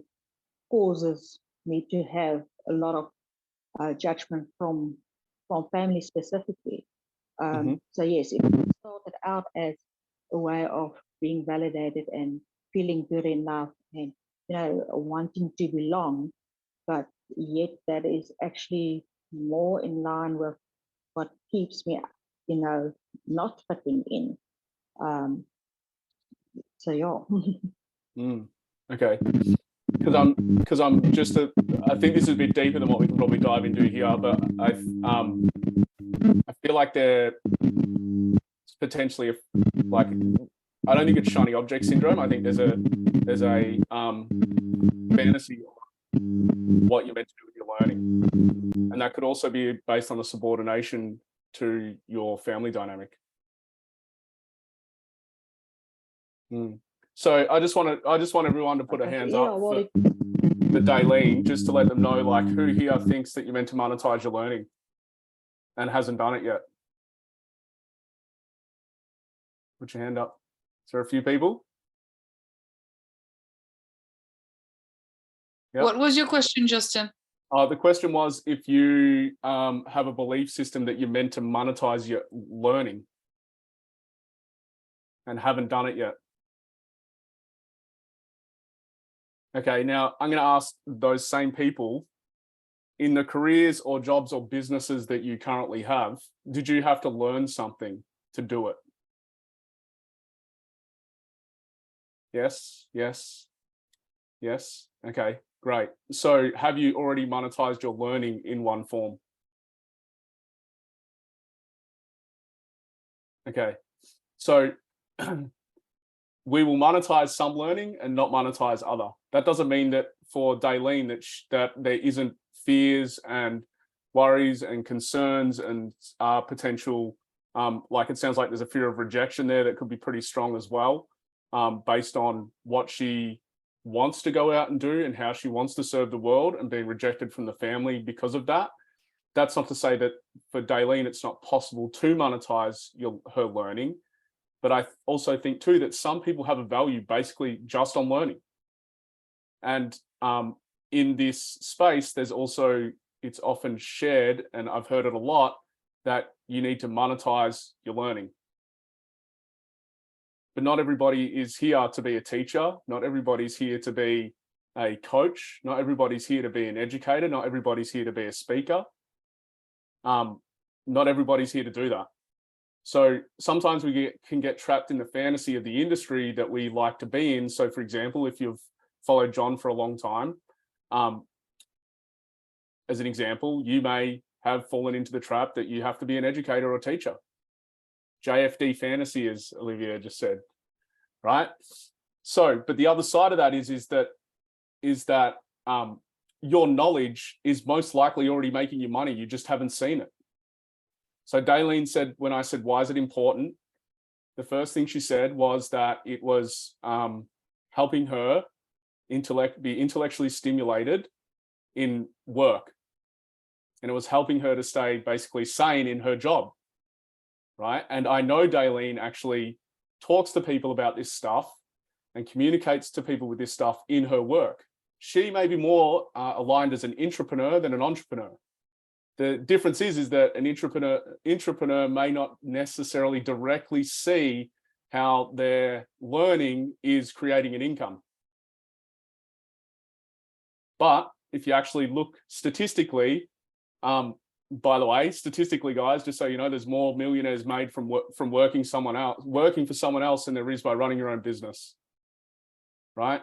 causes me to have a lot of judgment from family specifically. So yes, it started out as a way of being validated and feeling good enough and wanting to belong, but yet that is actually more in line with what keeps me not fitting in. So yeah. Okay. Because I'm just I think this is a bit deeper than what we can probably dive into here, but I feel like there's potentially like, I don't think it's shiny object syndrome. I think there's a fantasy of what you're meant to do with your learning, and that could also be based on a subordination to your family dynamic. So I just want everyone to put a hands up for Daylene, just to let them know, like, who here thinks that you're meant to monetize your learning and hasn't done it yet. Put your hand up. Is there a few people? Yep. What was your question, Justin? The question was if you have a belief system that you're meant to monetize your learning and haven't done it yet. Okay, now I'm going to ask those same people, in the careers or jobs or businesses that you currently have, did you have to learn something to do it? Yes, yes, yes. Okay, great. So have you already monetized your learning in one form? Okay, so we will monetize some learning and not monetize other. That doesn't mean that for Daylene that there isn't fears and worries and concerns and potential, like it sounds like there's a fear of rejection there that could be pretty strong as well, based on what she wants to go out and do and how she wants to serve the world, and being rejected from the family because of that. That's not to say that for Daylene it's not possible to monetize her learning. But I also think too that some people have a value basically just on learning. And in this space, there's also, it's often shared, and I've heard it a lot, that you need to monetize your learning. But not everybody is here to be a teacher. Not everybody's here to be a coach. Not everybody's here to be an educator. Not everybody's here to be a speaker. Not everybody's here to do that. So sometimes we can get trapped in the fantasy of the industry that we like to be in. So for example, if you've followed John for a long time, as an example, you may have fallen into the trap that you have to be an educator or teacher. JFD fantasy, as Olivia just said, right? So, but the other side of that is that your knowledge is most likely already making you money. You just haven't seen it. So Daylene said, when I said, why is it important? The first thing she said was that it was helping her be intellectually stimulated in work. And it was helping her to stay basically sane in her job, right? And I know Daylene actually talks to people about this stuff and communicates to people with this stuff in her work. she may be more aligned as an intrapreneur than an entrepreneur. The difference is that an intrapreneur may not necessarily directly see how their learning is creating an income. But if you actually look statistically, by the way, statistically, guys, just so you know, there's more millionaires made from working for someone else than there is by running your own business, right?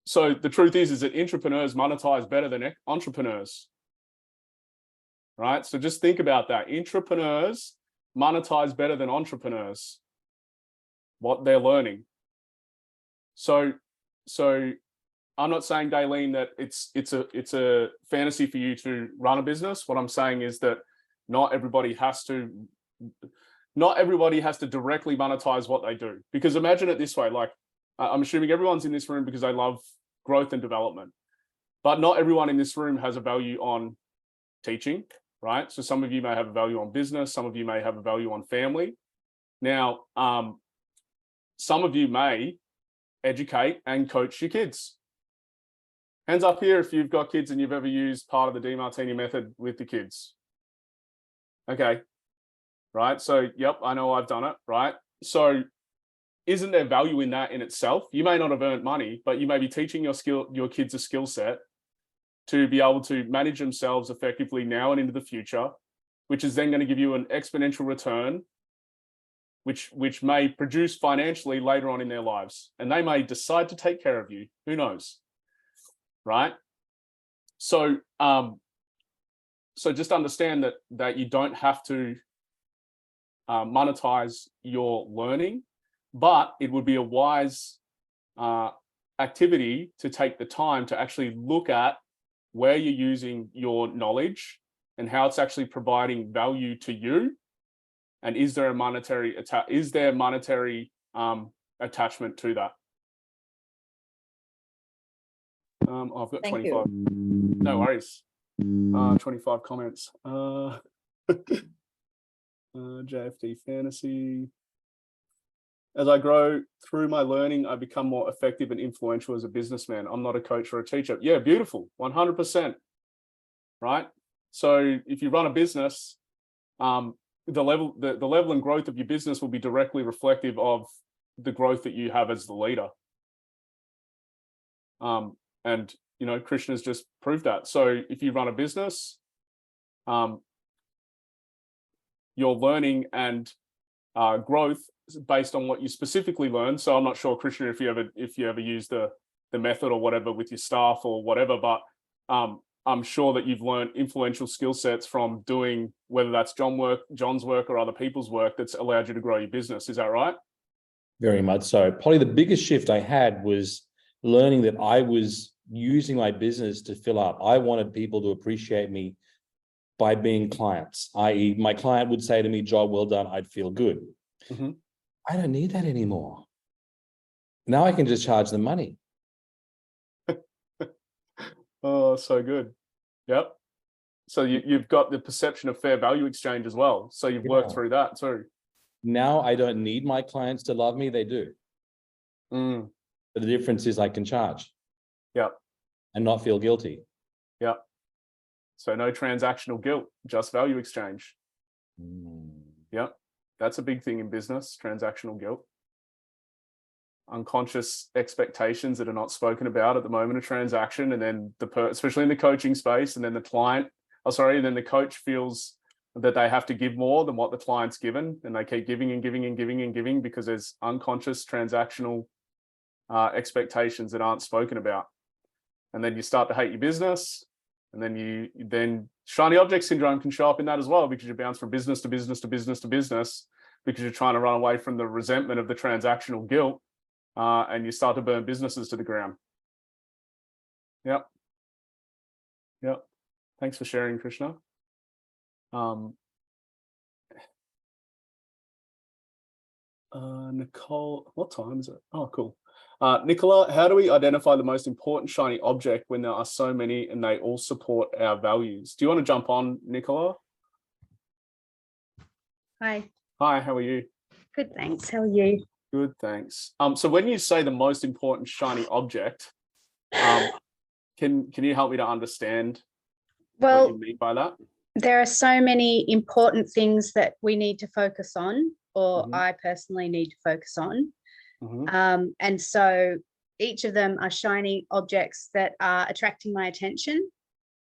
So the truth is that intrapreneurs monetize better than entrepreneurs, right? So just think about that. Intrapreneurs monetize better than entrepreneurs, what they're learning. So I'm not saying, Daleen, that it's a fantasy for you to run a business. What I'm saying is that not everybody has to directly monetize what they do. Because imagine it this way, like, I'm assuming everyone's in this room because they love growth and development, but not everyone in this room has a value on teaching, right? So some of you may have a value on business, some of you may have a value on family. Now, some of you may educate and coach your kids. Hands up here if you've got kids and you've ever used part of the DeMartini method with the kids. Okay, right? So, yep, I know I've done it, right? So isn't there value in that in itself? You may not have earned money, but you may be teaching your kids a skill set to be able to manage themselves effectively now and into the future, which is then going to give you an exponential return, which may produce financially later on in their lives. And they may decide to take care of you. Who knows? Right? So just understand that you don't have to monetize your learning, but it would be a wise activity to take the time to actually look at where you're using your knowledge and how it's actually providing value to you. And is there a monetary attachment to that? I've got 25. No worries. 25 comments. JFD fantasy. As I grow through my learning, I become more effective and influential as a businessman. I'm not a coach or a teacher. Yeah, beautiful. 100%. Right? So if you run a business, the level and growth of your business will be directly reflective of the growth that you have as the leader. And you know, Krishna's just proved that. So if you run a business, your learning and growth based on what you specifically learn. So I'm not sure, Krishna, if you ever use the method or whatever with your staff or whatever, but I'm sure that you've learned influential skill sets from doing, whether that's John's work or other people's work, that's allowed you to grow your business. Is that right? Very much so. Probably the biggest shift I had was learning that I was using my business to fill up. I wanted people to appreciate me by being clients, i.e. my client would say to me, job well done, I'd feel good. Mm-hmm. I don't need that anymore. Now I can just charge them money. Oh, so good. Yep. So you've got the perception of fair value exchange as well. So you've worked through that too. Now I don't need my clients to love me. They do. Mm. But the difference is I can charge. Yep. And not feel guilty. Yep. So no transactional guilt, just value exchange. Yep. That's a big thing in business, transactional guilt. Unconscious expectations that are not spoken about at the moment of transaction, and then especially in the coaching space, and then the coach feels that they have to give more than what the client's given, and they keep giving and giving and giving and giving because there's unconscious transactional expectations that aren't spoken about. And then you start to hate your business, and then shiny object syndrome can show up in that as well, because you bounce from business to business to business to business because you're trying to run away from the resentment of the transactional guilt, and you start to burn businesses to the ground. Yep. Yep. Thanks for sharing, Krishna. Nicole, what time is it? Oh, cool. Nicola, how do we identify the most important shiny object when there are so many and they all support our values? Do you want to jump on, Nicola? Hi. Hi, how are you? Good, thanks. How are you? Good, thanks. So when you say the most important shiny object, can you help me to understand what Well, you mean by that? there are so many important things that we need to focus on, or Mhm. I personally need to focus on. Mhm. And so each of them are shiny objects that are attracting my attention.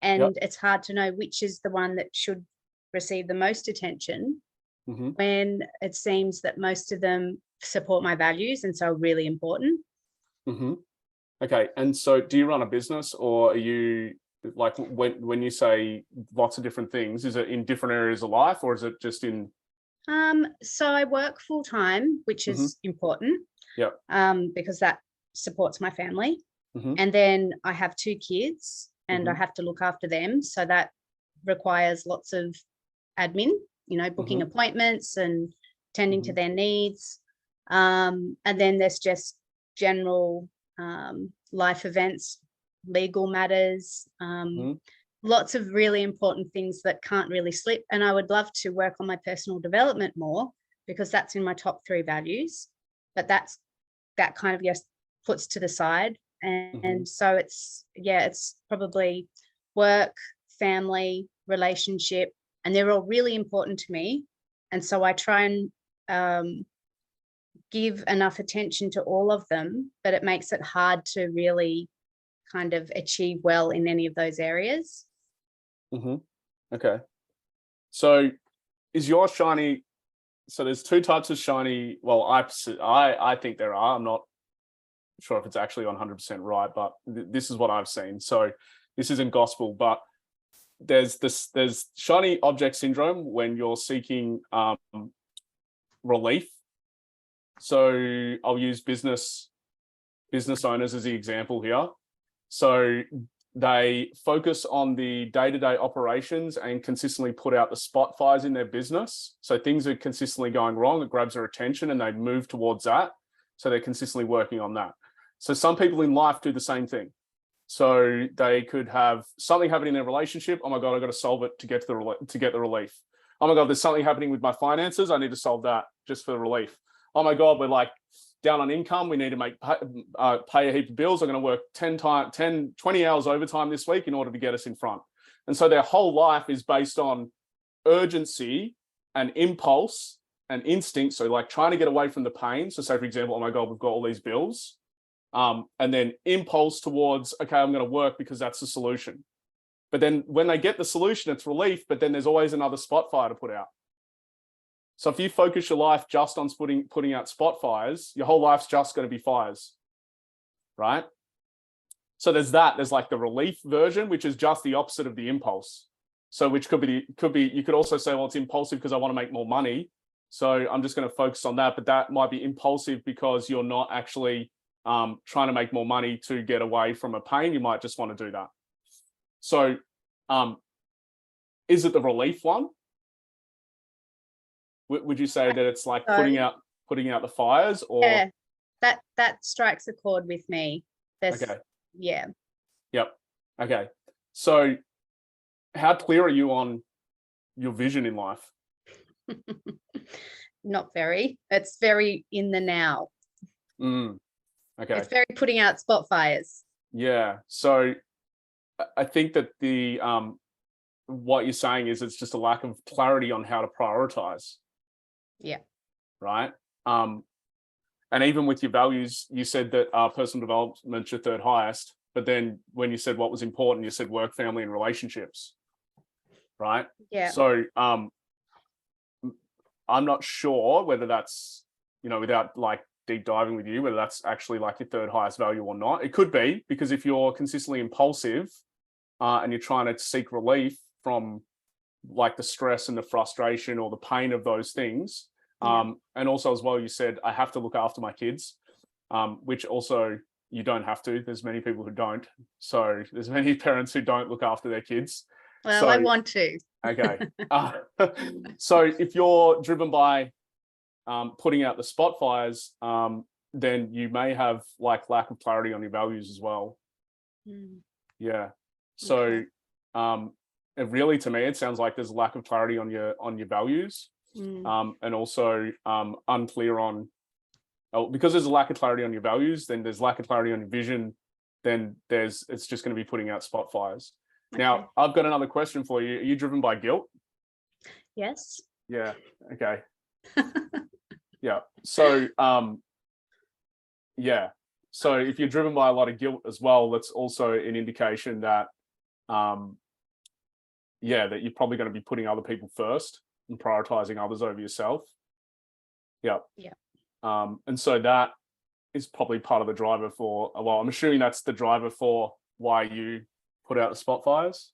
And it's hard to know which is the one that should receive the most attention Mhm. when it seems that most of them support my values and so are really important. Mhm. Okay, and so do you run a business, or are you like, when you say lots of different things, is it in different areas of life, or is it just in? So I work full time, which is important. Yep. Because that supports my family. Mhm. And then I have 2 kids and I Mhm. have to look after them. So that requires lots of admin, booking appointments and tending to their needs. And then there's just general life events, legal matters, lots of really important things that can't really slip. And I would love to work on my personal development more because that's in my top 3 values. But that kind of just puts to the side. And so it's probably work, family, relationship, and they're all really important to me. And so I try and give enough attention to all of them, but it makes it hard to really kind of achieve well in any of those areas. Okay. So is your shiny, so there's 2 types of shiny, well, I think there are, I'm not sure if it's actually 100% right, but this is what I've seen. So this isn't gospel, but there's shiny object syndrome when you're seeking relief. So I'll use business owners as the example here. So they focus on the day-to-day operations and consistently put out the spot fires in their business. So things are consistently going wrong, it grabs their attention and they move towards that. So they're consistently working on that. So some people in life do the same thing. So they could have something happen in their relationship. Oh my God, I've got to solve it to get the relief. Oh my God, there's something happening with my finances. I need to solve that just for the relief. Oh my God, we're like down on income. We need to pay a heap of bills. I'm going to work 20 hours overtime this week in order to get us in front. And so their whole life is based on urgency and impulse and instinct. So like trying to get away from the pain. So say, for example, oh my God, we've got all these bills. And then impulse towards, okay, I'm going to work because that's the solution. But then when they get the solution, it's relief, but then there's always another spot fire to put out. So if you focus your life just on putting out spot fires, your whole life's just going to be fires, right? So there's like the relief version, which is just the opposite of the impulse. So which could be, you could also say, well, it's impulsive because I want to make more money. So I'm just going to focus on that, but that might be impulsive because you're not actually trying to make more money to get away from a pain. You might just want to do that. So is it the relief one? Would you say that it's like putting out the fires, or? Yeah, that strikes a chord with me. Okay. Yeah. Yep. Okay. So how clear are you on your vision in life? Not very. It's very in the now. Okay. It's very putting out spot fires. Yeah. So I think that the what you're saying is it's just a lack of clarity on how to prioritize. Yeah. Right. And even with your values, you said that personal development's your 3rd highest, but then when you said what was important, you said work, family, and relationships. Right. Yeah. So I'm not sure whether that's, without like deep diving with you, whether that's actually like your 3rd highest value or not. It could be, because if you're consistently impulsive and you're trying to seek relief from like the stress and the frustration or the pain of those things. And also as well, you said, I have to look after my kids, which also you don't have to. There's many people who don't. So there's many parents who don't look after their kids. Well, so, I want to. Okay. So if you're driven by putting out the spot fires, then you may have like lack of clarity on your values as well. Yeah. So really, to me, it sounds like there's a lack of clarity on your values, and also unclear on because there's a lack of clarity on your values, then there's lack of clarity on your vision, then it's just going to be putting out spot fires. Okay. Now, I've got another question for you. Are you driven by guilt? Yes. Yeah. Okay. Yeah. So, yeah. So if you're driven by a lot of guilt as well, that's also an indication that, yeah, that you're probably going to be putting other people first and prioritizing others over yourself. Yeah. Yeah. And so that is probably part of the driver for, well, I'm assuming that's the driver for why you put out the spot fires.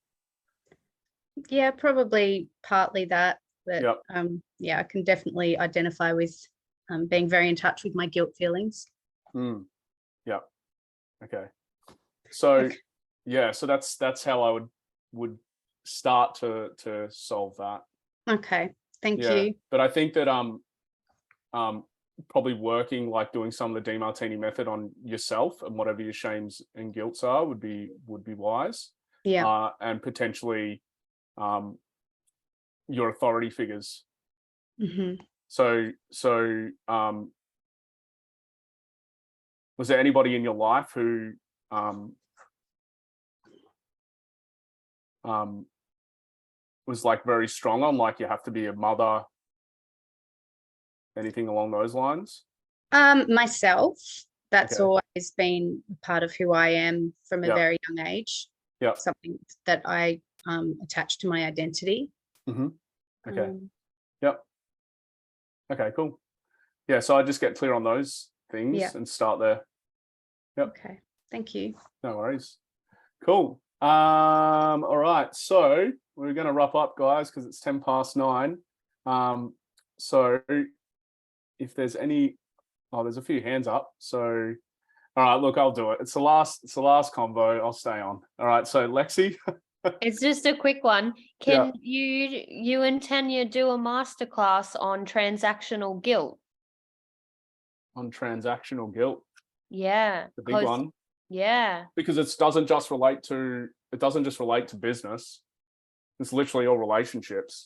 Yeah, probably partly that, but Yep. yeah, I can definitely identify with being very in touch with my guilt feelings. Yeah. Okay. So Okay. yeah, so that's how I would start to solve that. Okay, thank Yeah. you. But I think that probably working, like doing some of the DeMartini method on yourself and whatever your shames and guilts are would be wise. Yeah. And potentially your authority figures. Hmm. So was there anybody in your life who was like very strong on, like, you have to be a mother, anything along those lines? Myself, that's Okay. always been part of who I am from a Yep. very young age. Yep. Something that I attach to my identity. Okay. Yep. Okay, cool. Yeah, so I just get clear on those things Yeah. and start there. Yep. Okay, thank you. No worries. Cool. All right, so we're going to wrap up, guys, because it's 9:10. So if there's any, there's a few hands up. So all right, look, I'll do it. It's the last convo. I'll stay on. All right, so Lexi. It's just a quick one. Can you and Tanya do a masterclass on transactional guilt? On transactional guilt. Yeah. The big one. Yeah. Because it doesn't just relate to business. It's literally all relationships.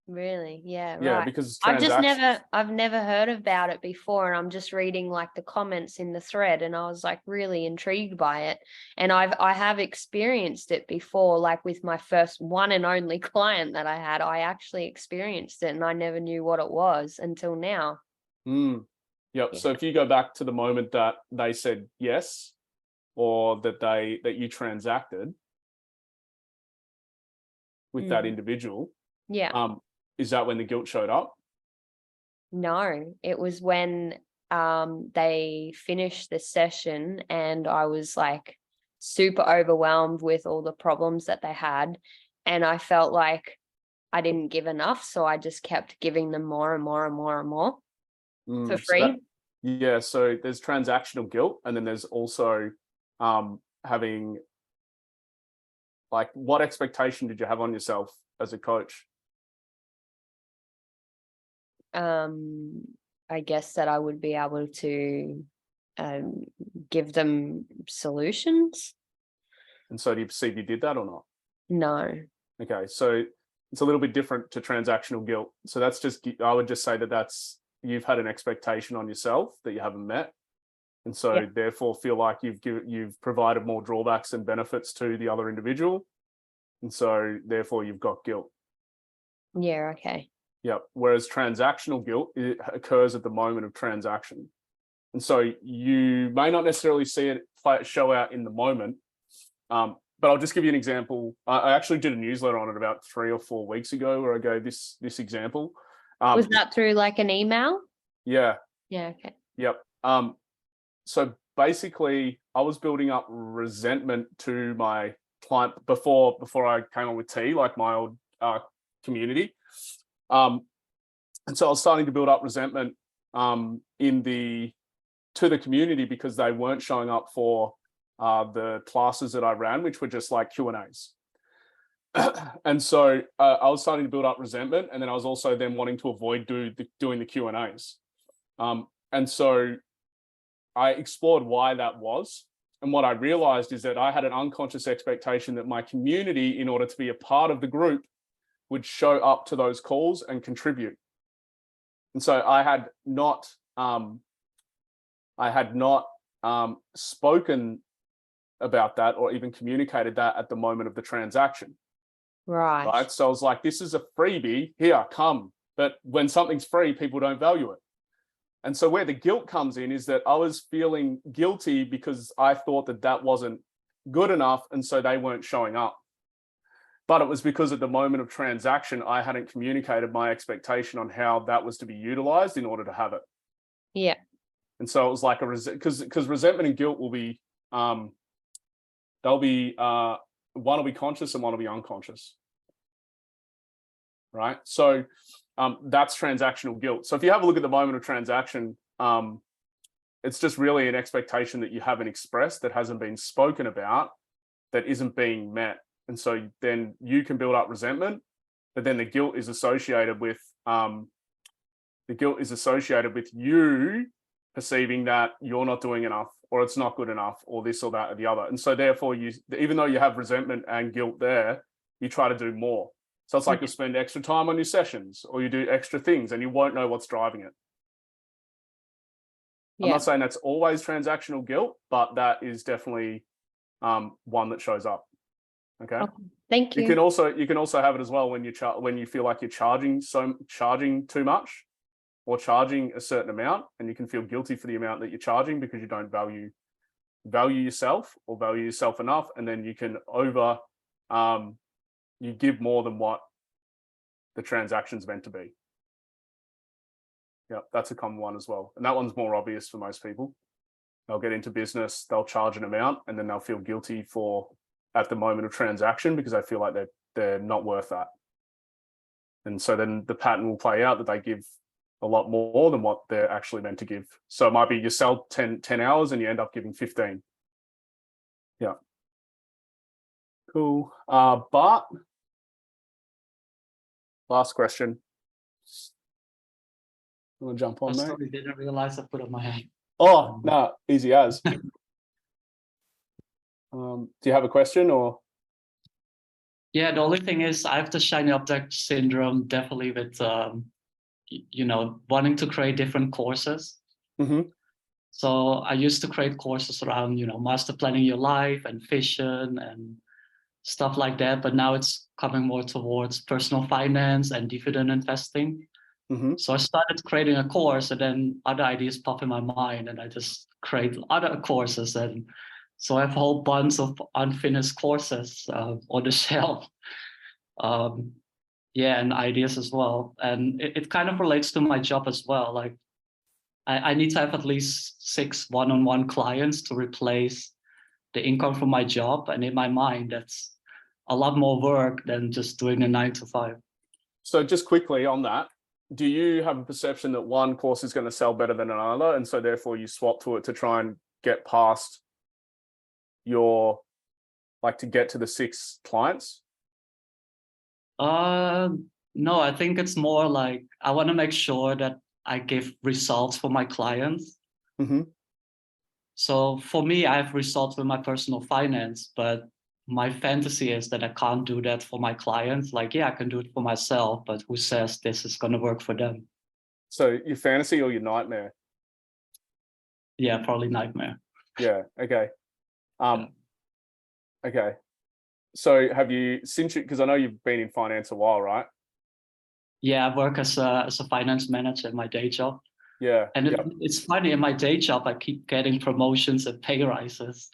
Really? Yeah. Yeah, right. because I've never heard about it before, and I'm just reading like the comments in the thread, and I was like really intrigued by it. And I have experienced it before, like with my first one and only client that I had. I actually experienced it, and I never knew what it was until now. Yep. Yeah. So if you go back to the moment that they said yes, or that you transacted with that individual, Yeah. is that when the guilt showed up? No, it was when they finished the session and I was like super overwhelmed with all the problems that they had, and I felt like I didn't give enough, so I just kept giving them more and more and more and more for free. So there's transactional guilt, and then there's also having, like, what expectation did you have on yourself as a coach? I guess that I would be able to give them solutions. And so do you perceive you did that or not? No. Okay, so it's a little bit different to transactional guilt. So that's just, I would just say that's you've had an expectation on yourself that you haven't met, and so therefore feel like you've provided more drawbacks and benefits to the other individual, and so therefore you've got guilt. Yeah. Okay. Yep. Whereas transactional guilt, it occurs at the moment of transaction, and so you may not necessarily see it show out in the moment. But I'll just give you an example. I actually did a newsletter on it about 3 or 4 weeks ago where I gave this example. Was that through like an email? Yeah. Yeah. Okay. Yep. So basically, I was building up resentment to my client before I came on with T, like my old community. And so I was starting to build up resentment to the community because they weren't showing up for the classes that I ran, which were just like Q&As. And so I was starting to build up resentment, and then I was also then wanting to avoid doing the Q&As. And so I explored why that was. And what I realized is that I had an unconscious expectation that my community, in order to be a part of the group, would show up to those calls and contribute. And so I had not I had not spoken about that or even communicated that at the moment of the transaction. Right. So I was like, this is a freebie, here, come. But when something's free, people don't value it. And so where the guilt comes in is that I was feeling guilty because I thought that that wasn't good enough. And so they weren't showing up. But it was because at the moment of transaction, I hadn't communicated my expectation on how that was to be utilized in order to have it. Yeah. And so it was like because resentment and guilt will be, they'll be, one will be conscious and one will be unconscious. Right. So that's transactional guilt. So if you have a look at the moment of transaction, it's just really an expectation that you haven't expressed, that hasn't been spoken about, that isn't being met. And so then you can build up resentment, but then the guilt is associated with you perceiving that you're not doing enough, or it's not good enough, or this or that or the other. And so therefore even though you have resentment and guilt there, you try to do more. So it's like you'll spend extra time on your sessions, or you do extra things, and you won't know what's driving it. I'm not saying that's always transactional guilt, but that is definitely one that shows up. Okay. Thank you. You can also have it as well when you feel like you're charging too much, or charging a certain amount, and you can feel guilty for the amount that you're charging because you don't value yourself or value yourself enough, and then you can you give more than what the transaction's meant to be. Yeah, that's a common one as well. And that one's more obvious for most people. They'll get into business, they'll charge an amount, and then they'll feel guilty at the moment of transaction because they feel like they're not worth that. And so then the pattern will play out that they give a lot more than what they're actually meant to give. So it might be you sell 10 hours and you end up giving 15. Yeah. Cool. But last question. You want to jump on, mate? Sorry, didn't realize I put up my hand. Oh, no, easy as. Do you have a question or? Yeah, the only thing is I have the shiny object syndrome, definitely with, wanting to create different courses. Mm-hmm. So I used to create courses around, master planning your life and vision and stuff like that. But now it's coming more towards personal finance and dividend investing. Mm-hmm. So I started creating a course, and then other ideas pop in my mind, and I just create other courses. And so I have a whole bunch of unfinished courses on the shelf. And ideas as well. And it kind of relates to my job as well. Like I need to have at least 6 one-on-one clients to replace the income from my job. And in my mind, that's a lot more work than just doing a 9 to 5. So just quickly on that, do you have a perception that one course is going to sell better than another, and so therefore you swap to it to try and get past to get to the 6 clients? No, I think it's more like I want to make sure that I give results for my clients. Mm-hmm. So for me, I have results with my personal finance, but my fantasy is that I can't do that for my clients. Like, yeah, I can do it for myself, but who says this is going to work for them? So your fantasy or your nightmare? Yeah, probably nightmare. Yeah. Okay. Okay. So because I know you've been in finance a while, right? Yeah, I work as a finance manager in my day job. Yeah. And it's funny, in my day job, I keep getting promotions and pay rises.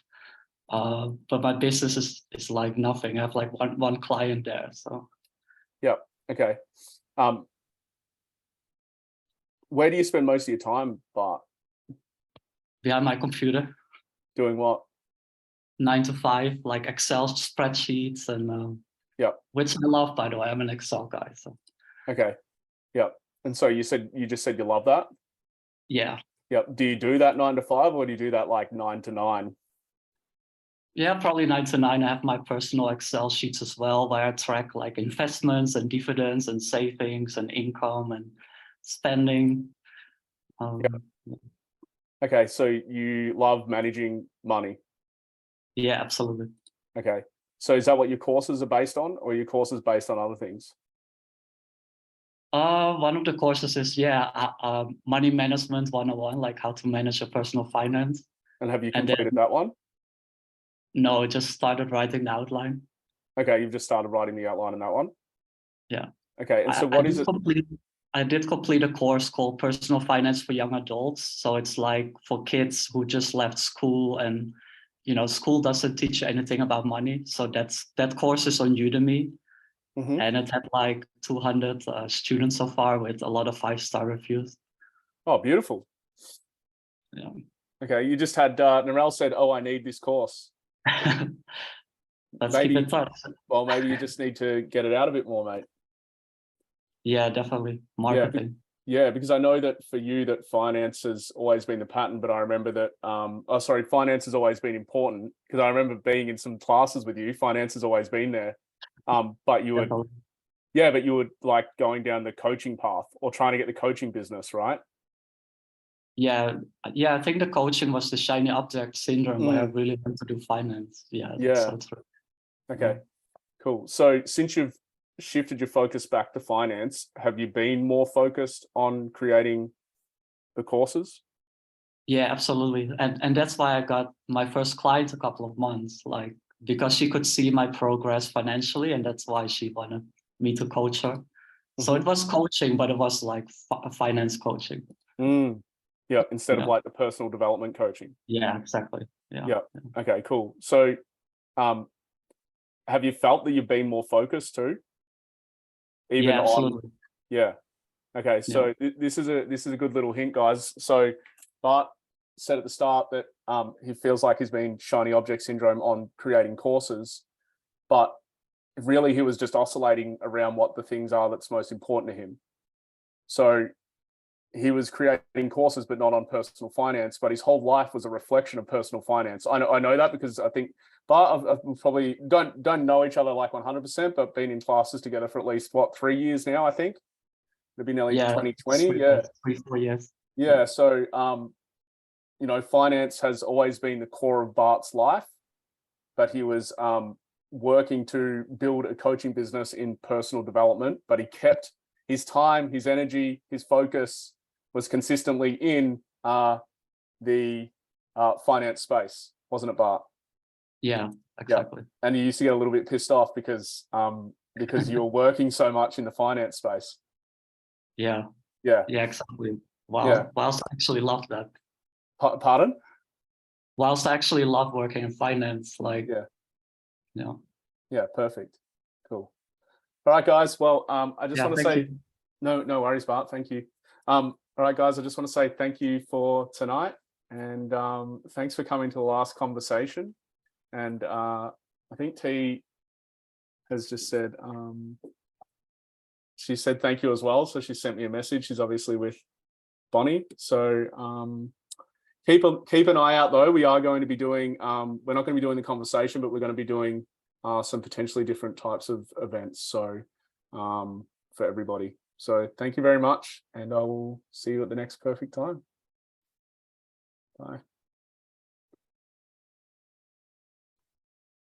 But my business is like nothing. I have like one client there. So yeah. Okay. Where do you spend most of your time, Bart? Behind my computer. Doing what? 9 to 5, like Excel spreadsheets and which I love, by the way. I'm an Excel guy. So okay. Yeah. And so you just said you love that? Yeah. Yeah. Do you do that 9 to 5, or do you do that like 9 to 9? Yeah, probably 9 to 9. I have my personal Excel sheets as well, where I track like investments and dividends and savings and income and spending. Okay, so you love managing money? Yeah, absolutely. Okay, so is that what your courses are based on, or are your courses based on other things? One of the courses is money management 101, like how to manage your personal finance. And have you And then- completed that one? No, just started writing the outline. Okay, you've just started writing the outline in that one? Yeah. Okay, and so I what is did it? I did complete a course called Personal Finance for Young Adults. So it's like for kids who just left school and, you know, school doesn't teach you anything about money. So that course is on Udemy. Mhm. And it had like 200 students so far with a lot of 5-star reviews. Oh, beautiful. Yeah. Okay, you just had, Narelle said, oh, I need this course. Let's Maybe- keep in touch. Well, maybe you just need to get it out a bit more, mate. Yeah, definitely. Marketing. Yeah, because I know that for you that finance has always been the pattern, but I remember that, finance has always been important because I remember being in some classes with you, finance has always been there. But you would, Definitely. but you would like going down the coaching path or trying to get the coaching business, right? Yeah, I think the coaching was the shiny object syndrome where I really want to do finance. Yeah, that's so true. Okay, cool. So since you've shifted your focus back to finance, have you been more focused on creating the courses? Yeah, absolutely. And that's why I got my first client a couple of months, like because she could see my progress financially, and that's why she wanted me to coach her. So it was coaching, but it was like finance coaching. Yeah, instead of like the personal development coaching. Yeah, exactly. Yeah. Okay, cool. So have you felt that you've been more focused too? Even Yeah, absolutely. Yeah. Okay, so this is a good little hint, guys. So Bart said at the start that he feels like he's been shiny object syndrome on creating courses, but really he was just oscillating around what the things are that's most important to him. So he was creating courses, but not on personal finance, but his whole life was a reflection of personal finance. I know that because I think Bart, I've probably don't know each other like 100%, but been in classes together for at least 3 years now, I think. It'd be nearly 2020. 3-4 years. Yeah. So, you know, finance has always been the core of Bart's life, but he was working to build a coaching business in personal development, but he kept his time, his energy, his focus was consistently in the finance space, wasn't it, Bart? Yeah, exactly. Yeah. And you used to get a little bit pissed off because you were working so much in the finance space. Yeah, exactly. Wow. Yeah. Whilst I actually love that. Pardon? Whilst I actually love working in finance, like Yeah, perfect. Cool. All right, guys. Well, I just want to say no worries, Bart. Thank you. All right, guys, I just want to say thank you for tonight, and thanks for coming to the last conversation. And I think T has just said she said thank you as well. So she sent me a message. She's obviously with Bonnie. So keep an eye out though. We are going to be doing we're not going to be doing the conversation, but we're going to be doing some potentially different types of events. So for everybody. So thank you very much, and I will see you at the next perfect time. Bye.